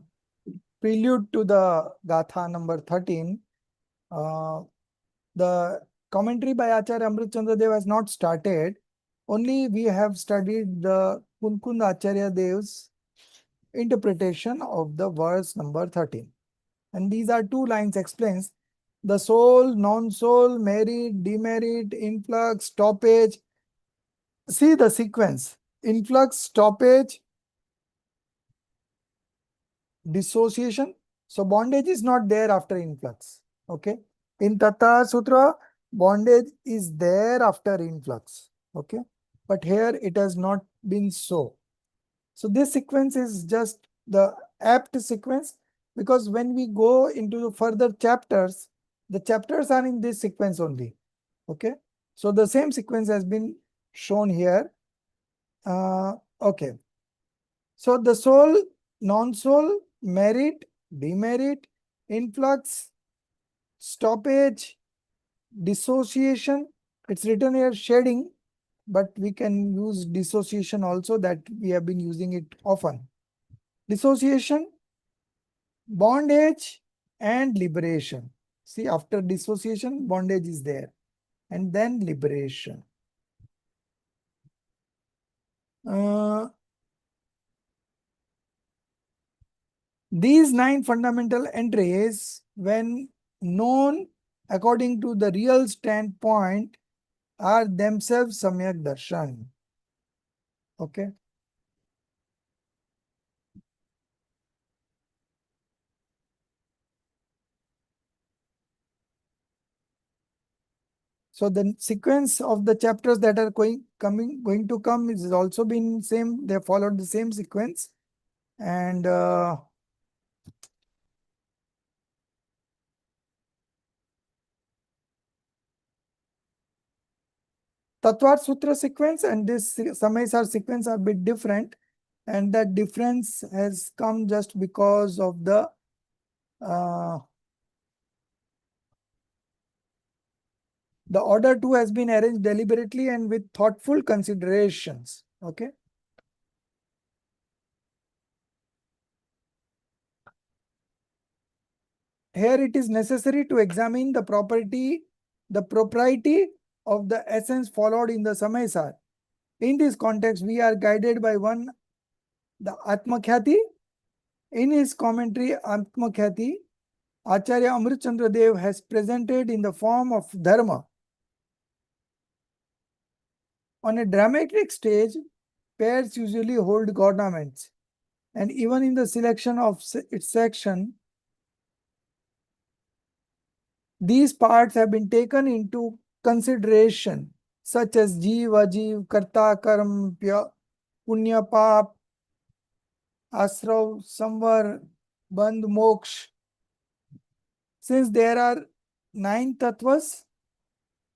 prelude to the Gatha number 13, the commentary by Acharya Amrit Chandra Dev has not started. Only we have studied the Kunkund Acharya Dev's interpretation of the verse number 13. And these are 2 lines explains the soul, non-soul, merit, demerit, influx, stoppage. See the sequence. Influx, stoppage, dissociation. So bondage is not there after influx. Okay. In Tata Sutra, bondage is there after influx. Okay. But here it has not been so. So this sequence is just the apt sequence, because when we go into the further chapters, the chapters are in this sequence only. Okay. So the same sequence has been shown here. Okay. So the soul, non-soul, merit, demerit, influx, stoppage, dissociation. It's written here shedding, but we can use dissociation also, that we have been using it often. Dissociation, bondage, and liberation. See, after dissociation, bondage is there, and then liberation. These 9 fundamental entries, when known according to the real standpoint, are themselves Samyak Darshan. Okay. So the sequence of the chapters that are going to come is also been same. They followed the same sequence, and Tattva Sutra sequence and this Samaysar sequence are a bit different, and that difference has come just because of the The order too has been arranged deliberately and with thoughtful considerations. Okay. Here it is necessary to examine the propriety of the essence followed in the Samaysar. In this context, we are guided by one, the Atmakhyati. In his commentary, Atmakhyati, Acharya Amrit Chandra Dev has presented in the form of Dharma. On a dramatic stage, pairs usually hold governments, and even in the selection of its section, these parts have been taken into consideration, such as Jeev, Ajeev, Karta, Karm, Punya, Pap, Asrav, Samvar, Bandh, Moksh. Since there are 9 tattvas,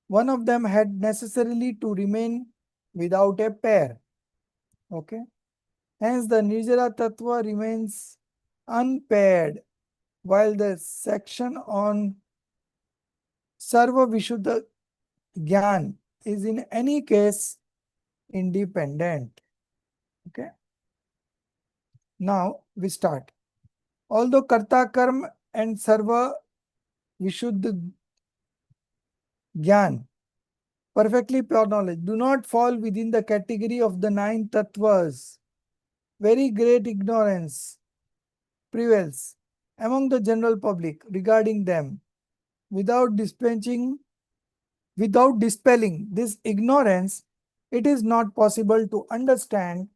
one of them had necessarily to remain without a pair. Okay. Hence, the Nirjara tattva remains unpaired, while the section on Sarva Vishuddha Gyan is in any case independent. Okay. Now we start. Although Karta, Karm and Sarva Vishuddha Gyan, perfectly pure knowledge, do not fall within the category of the 9 tattvas, very great ignorance prevails among the general public regarding them. Without dispelling this ignorance, it is not possible to understand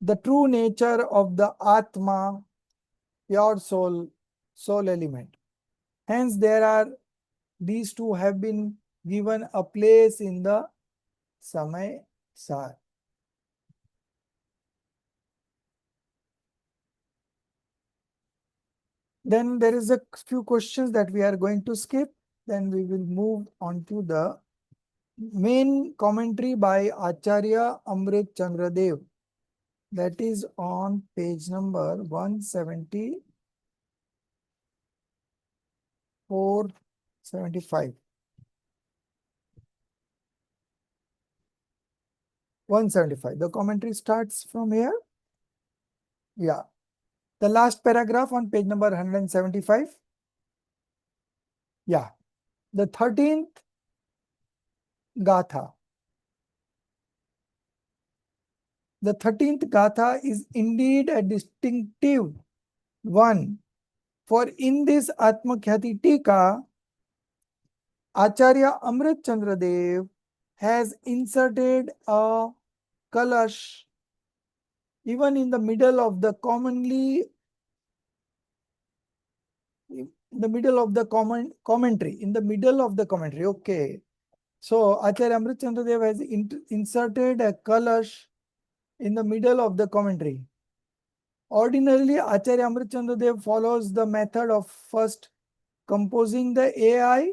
the true nature of the Atma, pure soul element. Hence, these two have been given a place in the Samaysaar. Then there is a few questions that we are going to skip. Then we will move on to the main commentary by Acharya Amrit Chandra Dev. That is on page number 174-75. 175. The commentary starts from here. Yeah. The last paragraph on page number 175. Yeah. The 13th Gatha. The 13th Gatha is indeed a distinctive one, for in this Atmakhyati Tika, Acharya Amrit Chandra Dev has inserted a kalash even in the middle of the commentary. Okay. So Acharya Amrit Chandra Dev has inserted a kalash in the middle of the commentary. Ordinarily, Acharya Amrit Chandra Dev follows the method of first composing the AI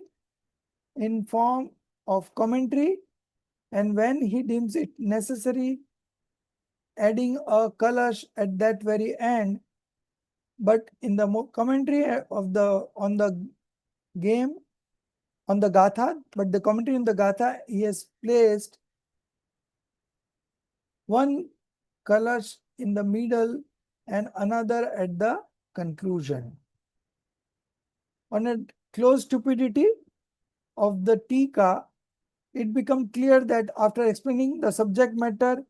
in form of commentary, and when he deems it necessary, adding a kalash at that very end. But in the commentary on the Gatha, but the commentary in the Gatha, he has placed one kalash in the middle and another at the conclusion. On a close stupidity of the Tika, it becomes clear that after explaining the subject matter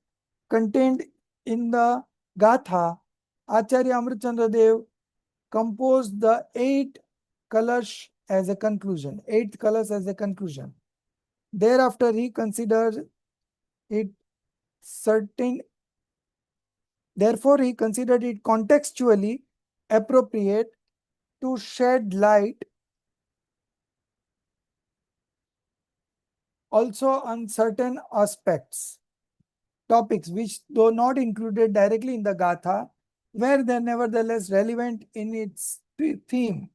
contained in the Gatha, Acharya Amrit Chandra Dev composed the 8th kalash as a conclusion. Thereafter, he considered it contextually appropriate to shed light also on certain topics which, though not included directly in the Gatha, were then nevertheless relevant in its theme.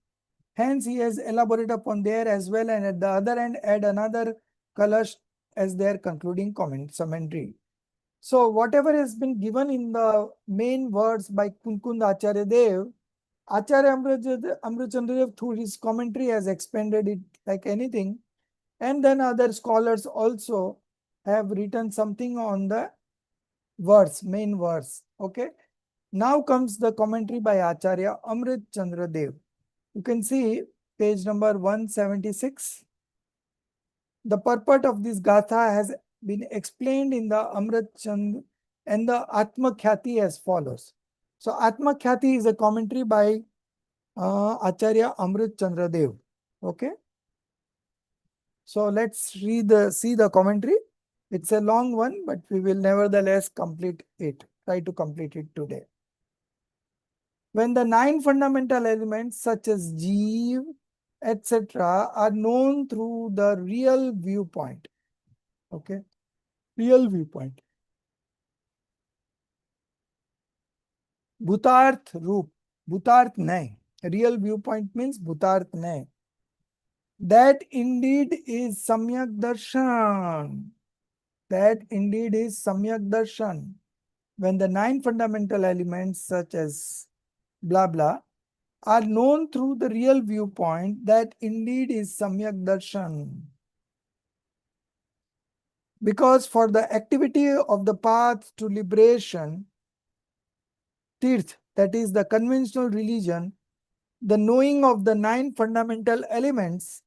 Hence, he has elaborated upon there as well, and at the other end add another kalash as their concluding commentary. So, whatever has been given in the main words by Kunkund Acharya Dev, Acharya Amrit Chandra Dev through his commentary has expanded it like anything And then other scholars also have written something on the verse, main verse. Okay. Now comes the commentary by Acharya Amrit Chandra Dev. You can see page number 176. The purport of this Gatha has been explained in the Amrit Chandra and the Atma Khyati as follows. So Atma Khyati is a commentary by Acharya Amrit Chandra Dev. Okay. So let's see the commentary. It's a long one, but we will nevertheless complete it. Try to complete it today. When the 9 fundamental elements such as Jeev, etc. are known through the real viewpoint. Okay. Real viewpoint. Bhutarth Roop. Bhutarth Nay. Real viewpoint means Bhutarth Nay. That indeed is Samyak Darshan. That indeed is Samyak Darshan. When the 9 fundamental elements such as blah blah are known through the real viewpoint, that indeed is Samyak Darshan. Because for the activity of the path to liberation, Tirth, that is the conventional religion, the knowing of the 9 fundamental elements,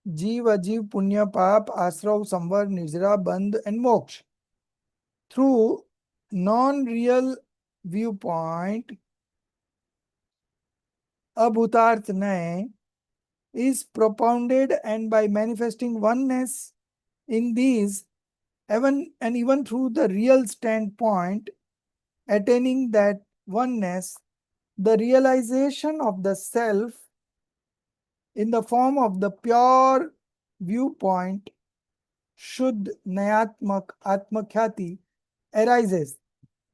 Jeev, Ajeev, Punya, Pap, Asrav, Samvar, Nijra, Bandh and Moksha, through non-real viewpoint, Abhutarth Nay, is propounded, and by manifesting oneness in these, even through the real standpoint, attaining that oneness, the realization of the self in the form of the pure viewpoint, Shuddh Nayatmak Atmakhyati, arises.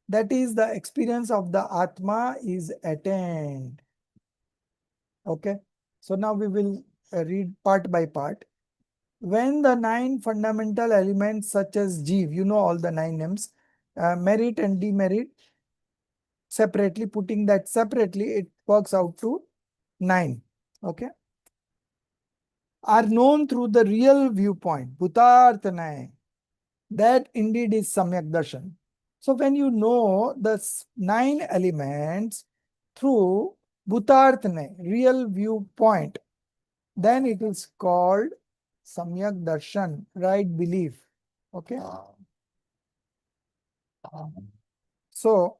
That is, the experience of the Atma is attained. Okay. So now we will read part by part. When the 9 fundamental elements such as Jeev, you know all the 9 names, merit and demerit, separately, putting that separately, it works out to 9. Okay. Are known through the real viewpoint, Bhutarthanaya. That indeed is Samyak Darshan. So when you know the 9 elements through Bhutarthanaya, real viewpoint, then it is called Samyak Darshan, right belief. Okay. So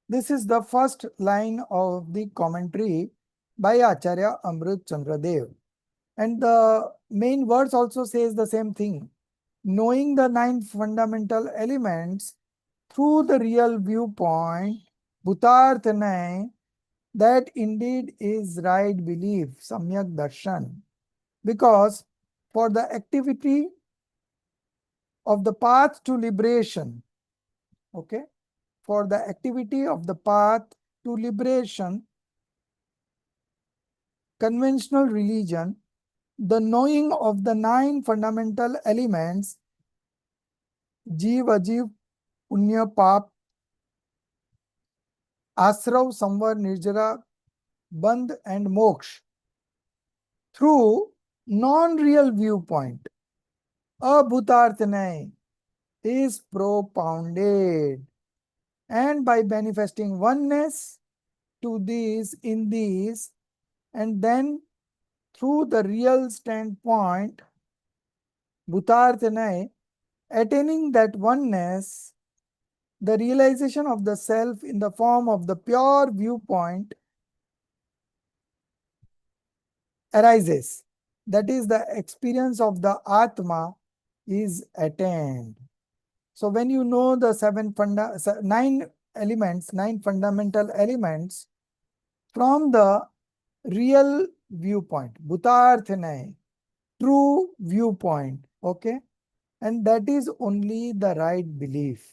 this is the first line of the commentary by Acharya Amrit Chandra Dev. And the main verse also says the same thing. Knowing the 9 fundamental elements through the real viewpoint, Bhutarthanaya, that indeed is right belief, Samyak Darshan. Because for the activity of the path to liberation, okay, for the activity of the path to liberation, conventional religion, the knowing of the 9 fundamental elements, Jeev, Ajeev, Punya, Pap, Asrav, Samvar, Nirjara, Bandh and Moksha, through non-real viewpoint, Abhutarthanaya, is propounded, and by manifesting oneness to these in these, and then through the real standpoint, Bhutarthanaya, attaining that oneness, the realization of the self in the form of the pure viewpoint arises. That is, the experience of the Atma is attained. So when you know the 9 elements, 9 fundamental elements from the real viewpoint, Bhutarthanaya, true viewpoint, okay, and that is only the right belief.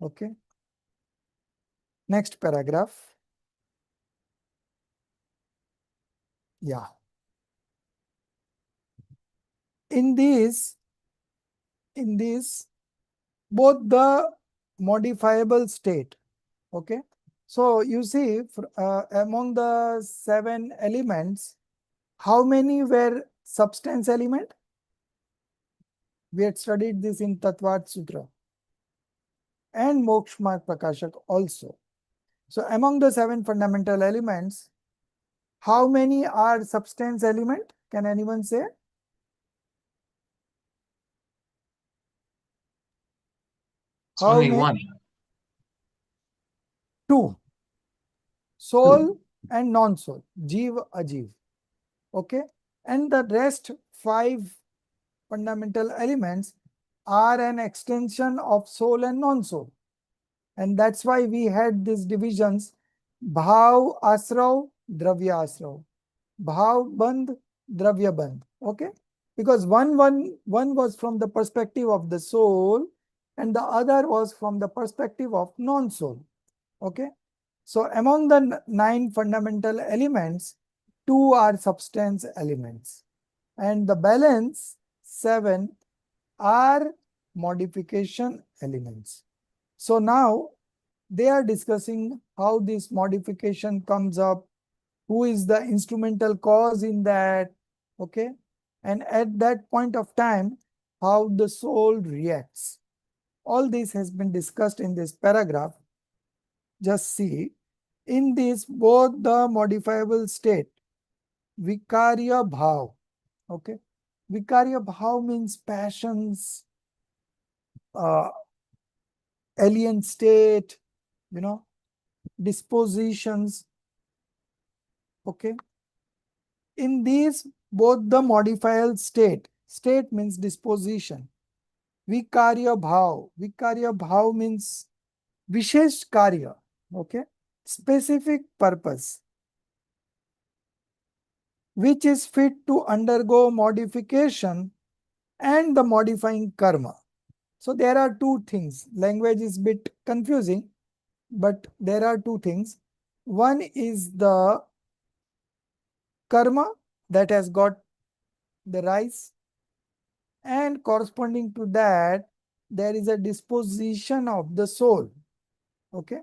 Okay. Next paragraph. Yeah. In this, both the modifiable state, okay. So you see, among the 7 elements, how many were substance element. We had studied this in Tattvat Sutra and Moksha Prakashak also. So among the 7 fundamental elements, how many are substance element? Can anyone say? It's only many? one. 2. Soul and non-soul. Jeev, ajeev. Okay. And the rest 5 fundamental elements are an extension of soul and non-soul. And that's why we had these divisions: Bhav Asrav, Dravya Asrav. Bhav Bandh, Dravya Bandh. Okay. Because one was from the perspective of the soul and the other was from the perspective of non-soul. Okay. So among the 9 fundamental elements, 2 are substance elements and the balance 7 are modification elements. So now they are discussing how this modification comes up, who is the instrumental cause in that, okay? And at that point of time, how the soul reacts. All this has been discussed in this paragraph. Just see, in this both the modifiable state, Vikarya Bhav, okay? Vikarya Bhav means passions, alien state, dispositions, okay? In these, both the modifiable state means disposition. Vikarya Bhav means Vishesh Karya, okay? Specific purpose, which is fit to undergo modification and the modifying karma. So there are 2 things. Language is bit confusing, but there are 2 things. One is the karma that has got the rise, and corresponding to that, there is a disposition of the soul. Okay.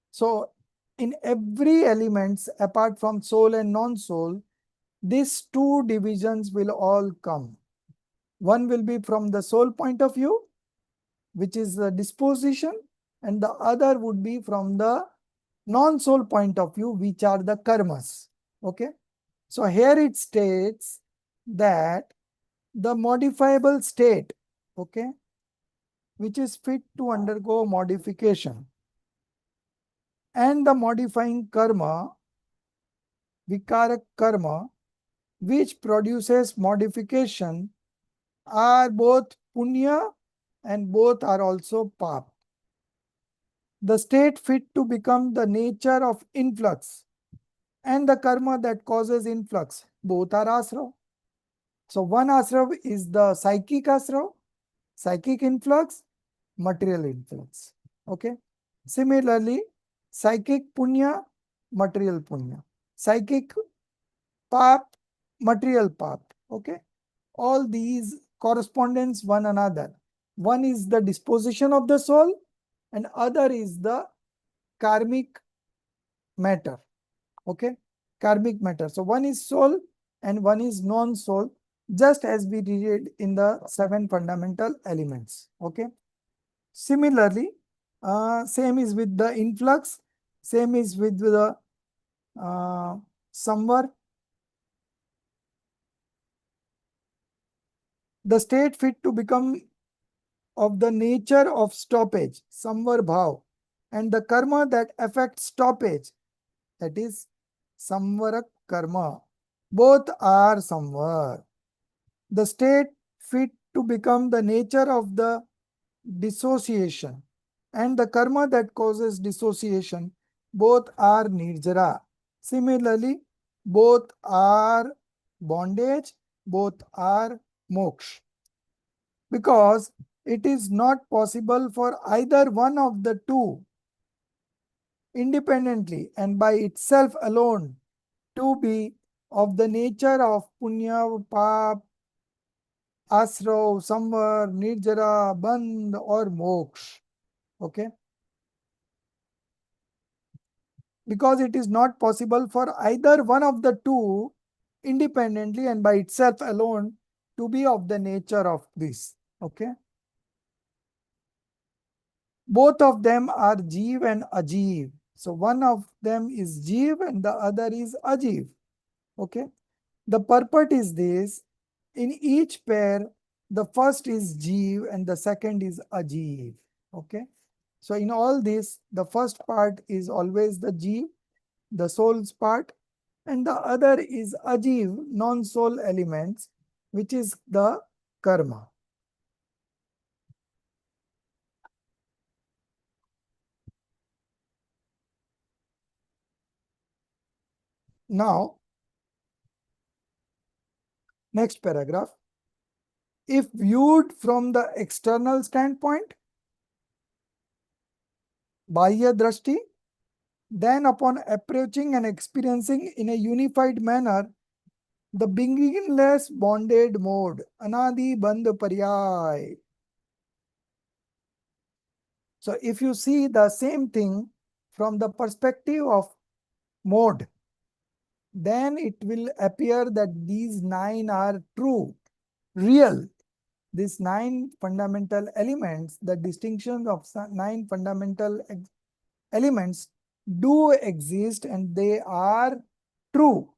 So in every elements apart from soul and non-soul, these 2 divisions will all come. One will be from the soul point of view, which is the disposition, and the other would be from the non-soul point of view, which are the karmas. Okay. So here it states that the modifiable state, okay, which is fit to undergo modification, and the modifying karma, vikarak karma, which produces modification, are both punya and both are also pap. The state fit to become the nature of influx and the karma that causes influx, both are asrav. So one asrav is the psychic asrav, psychic influx, material influx. Okay. Similarly, psychic punya, material punya. Psychic pap, material pap. Okay. All these correspondence one another. One is the disposition of the soul and other is the karmic matter. Okay. Karmic matter. So one is soul and one is non-soul, just as we did in the 7 fundamental elements. Okay. Similarly, same is with the influx, same is with the samvar. The state fit to become of the nature of stoppage, samvar bhav, and the karma that affects stoppage, that is samvara karma. Both are samvar. The state fit to become the nature of the dissociation and the karma that causes dissociation, both are nirjara. Similarly, both are bondage, both are moksha. Because it is not possible for either one of the 2 independently and by itself alone to be of the nature of punya, pap, asrav, samvar, nirjara, bandh or moksha. Okay. Because it is not possible for either one of the 2 independently and by itself alone to be of the nature of this. Okay. Both of them are Jeev and Ajeev. So one of them is Jeev and the other is Ajeev. Okay. The purport is this. In each pair, the first is Jeev and the second is Ajeev. Okay. So in all this, the first part is always the Jeev, the soul's part, and the other is Ajeev, non-soul elements, which is the karma. Now, next paragraph. If viewed from the external standpoint, Bahya Drashti, then upon approaching and experiencing in a unified manner the beginningless bonded mode, Anadi Bandh Paryay. So if you see the same thing from the perspective of mode, then it will appear that these 9 are true, real. These 9 fundamental elements, the distinction of 9 fundamental elements do exist and they are true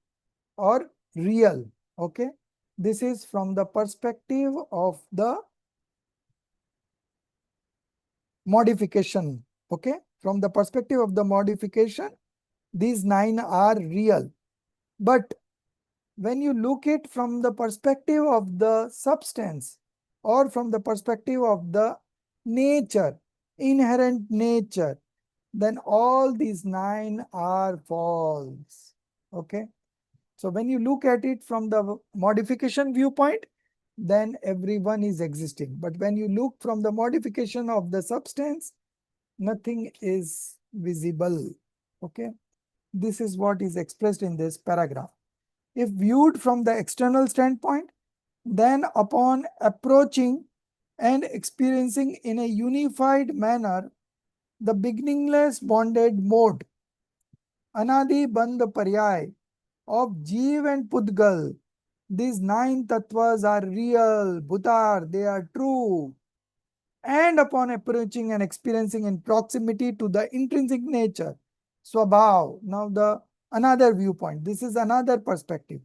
or real. Okay. This is from the perspective of the modification. Okay. From the perspective of the modification, these 9 are real. But when you look it from the perspective of the substance or from the perspective of the nature, inherent nature, then all these 9 are false. Okay. So when you look at it from the modification viewpoint, then everyone is existing. But when you look from the modification of the substance, nothing is visible. Okay. This is what is expressed in this paragraph. If viewed from the external standpoint, then upon approaching and experiencing in a unified manner the beginningless bonded mode, Anadi Bandh Paryay, of Jeev and Pudgal, these 9 tattvas are real, bhutar, they are true. And upon approaching and experiencing in proximity to the intrinsic nature, Swabhav, now the another viewpoint, this is another perspective.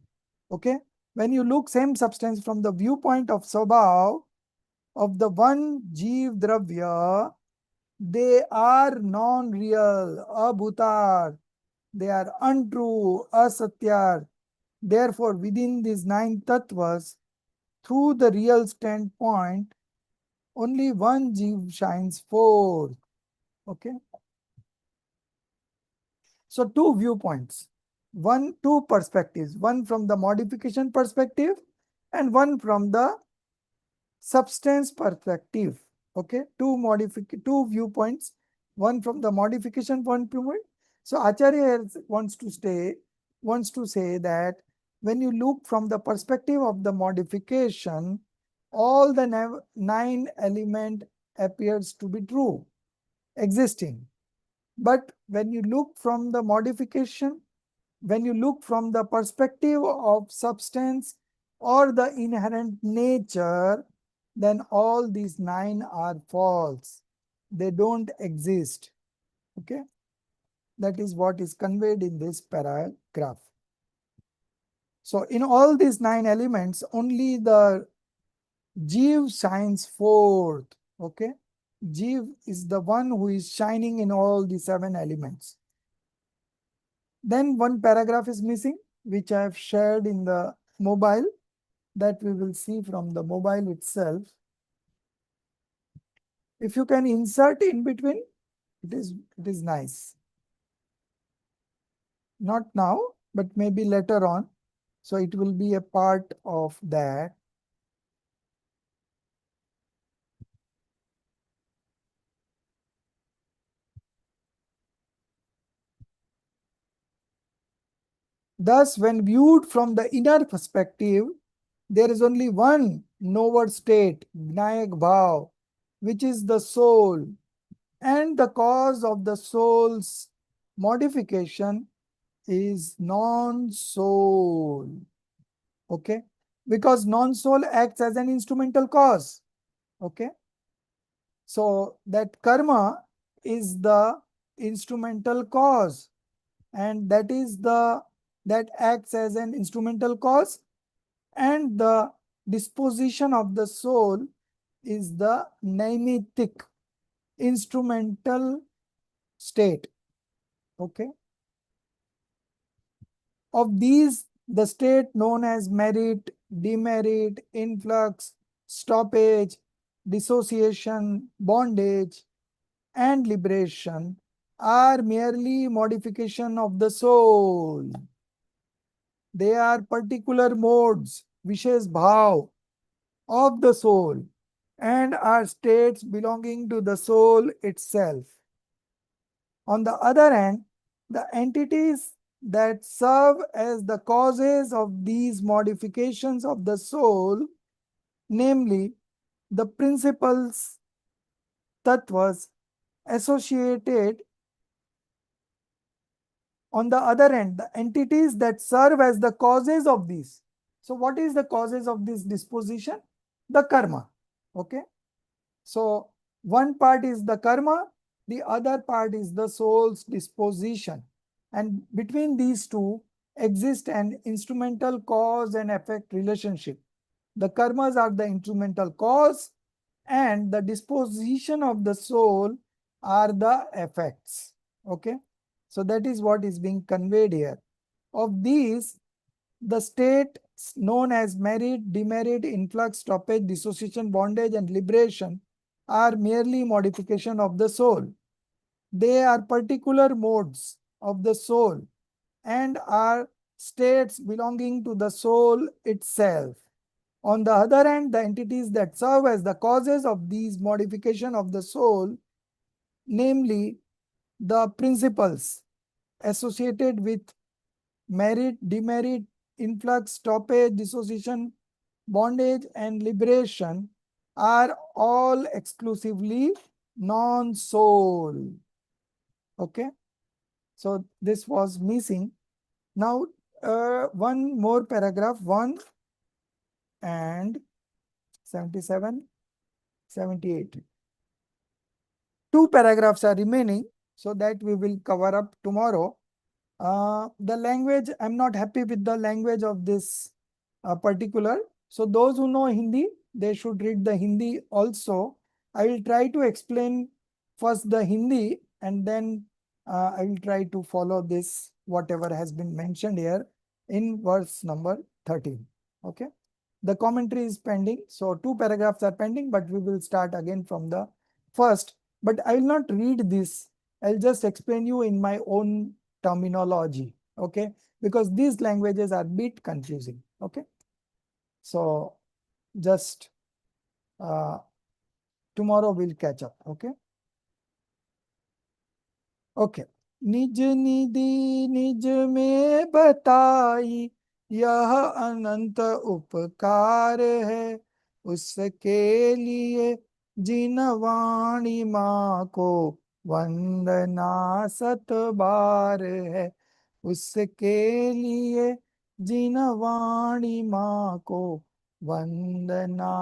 Okay. When you look same substance from the viewpoint of Swabhav, of the one Jeev Dravya, they are non-real, abhutar, they are untrue, asatyar. Therefore, within these 9 tattvas, through the real standpoint, only one Jeev shines forth. Okay. So, 2 viewpoints, two perspectives, one from the modification perspective and one from the substance perspective. Okay. Two viewpoints, one from the modification point viewpoint. So, Acharya wants to say that when you look from the perspective of the modification, all the 9 element appears to be true, existing. But when you look from the modification, when you look from the perspective of substance or the inherent nature, then all these 9 are false. They don't exist. Okay. That is what is conveyed in this paragraph. So in all these 9 elements, only the Jeev shines forth. Okay. Jeev is the one who is shining in all the 7 elements. Then one paragraph is missing, which I have shared in the mobile, that we will see from the mobile itself. If you can insert in between, it is nice. Not now, but maybe later on. So it will be a part of that. Thus, when viewed from the inner perspective, there is only one knower state, Gnayak Bhav, which is the soul, and the cause of the soul's modification is non-soul. Okay, because non-soul acts as an instrumental cause. Okay, so that karma is the instrumental cause, and that acts as an instrumental cause, and the disposition of the soul is the naimithic instrumental state. Okay, of these, the state known as merit, demerit, influx, stoppage, dissociation, bondage, and liberation are merely modification of the soul. They are particular modes, vishesh bhav, of the soul, and are states belonging to the soul itself. On the other hand, the entities that serve as the causes of these modifications of the soul, namely the principles, tattvas, associated. On the other hand, the entities that serve as the causes of these. So what is the causes of this disposition? The karma. Okay. So one part is the karma, the other part is the soul's disposition. And between these two exists an instrumental cause and effect relationship. The karmas are the instrumental cause, and the disposition of the soul are the effects. Okay. So that is what is being conveyed here. Of these, the states known as merit, demerit, influx, stoppage, dissociation, bondage, and liberation are merely modification of the soul. They are particular modes of the soul and are states belonging to the soul itself. On the other hand, the entities that serve as the causes of these modification of the soul, namely the principles associated with merit, demerit, influx, stoppage, dissociation, bondage, and liberation, are all exclusively non-soul. Okay, so this was missing. Now, one more paragraph, 1 and 77, 78. Two paragraphs are remaining, so that we will cover up tomorrow. The language, I'm not happy with the language of this particular. So those who know Hindi, they should read the Hindi also. I will try to explain first the Hindi, and then I will try to follow this, whatever has been mentioned here in verse number 13. Okay. The commentary is pending. So two paragraphs are pending, but we will start again from the first. But I will not read this. I'll just explain you in my own terminology. Okay. Because these languages are a bit confusing. Okay. So just tomorrow we'll catch up. Okay. Okay. निज निधि निज में बताई, यह अनंत उपकार है, उसके लिए जिन वाणी माँ को वंदना सत बार है, उसके लिए जिन वाणी माँ को वंदना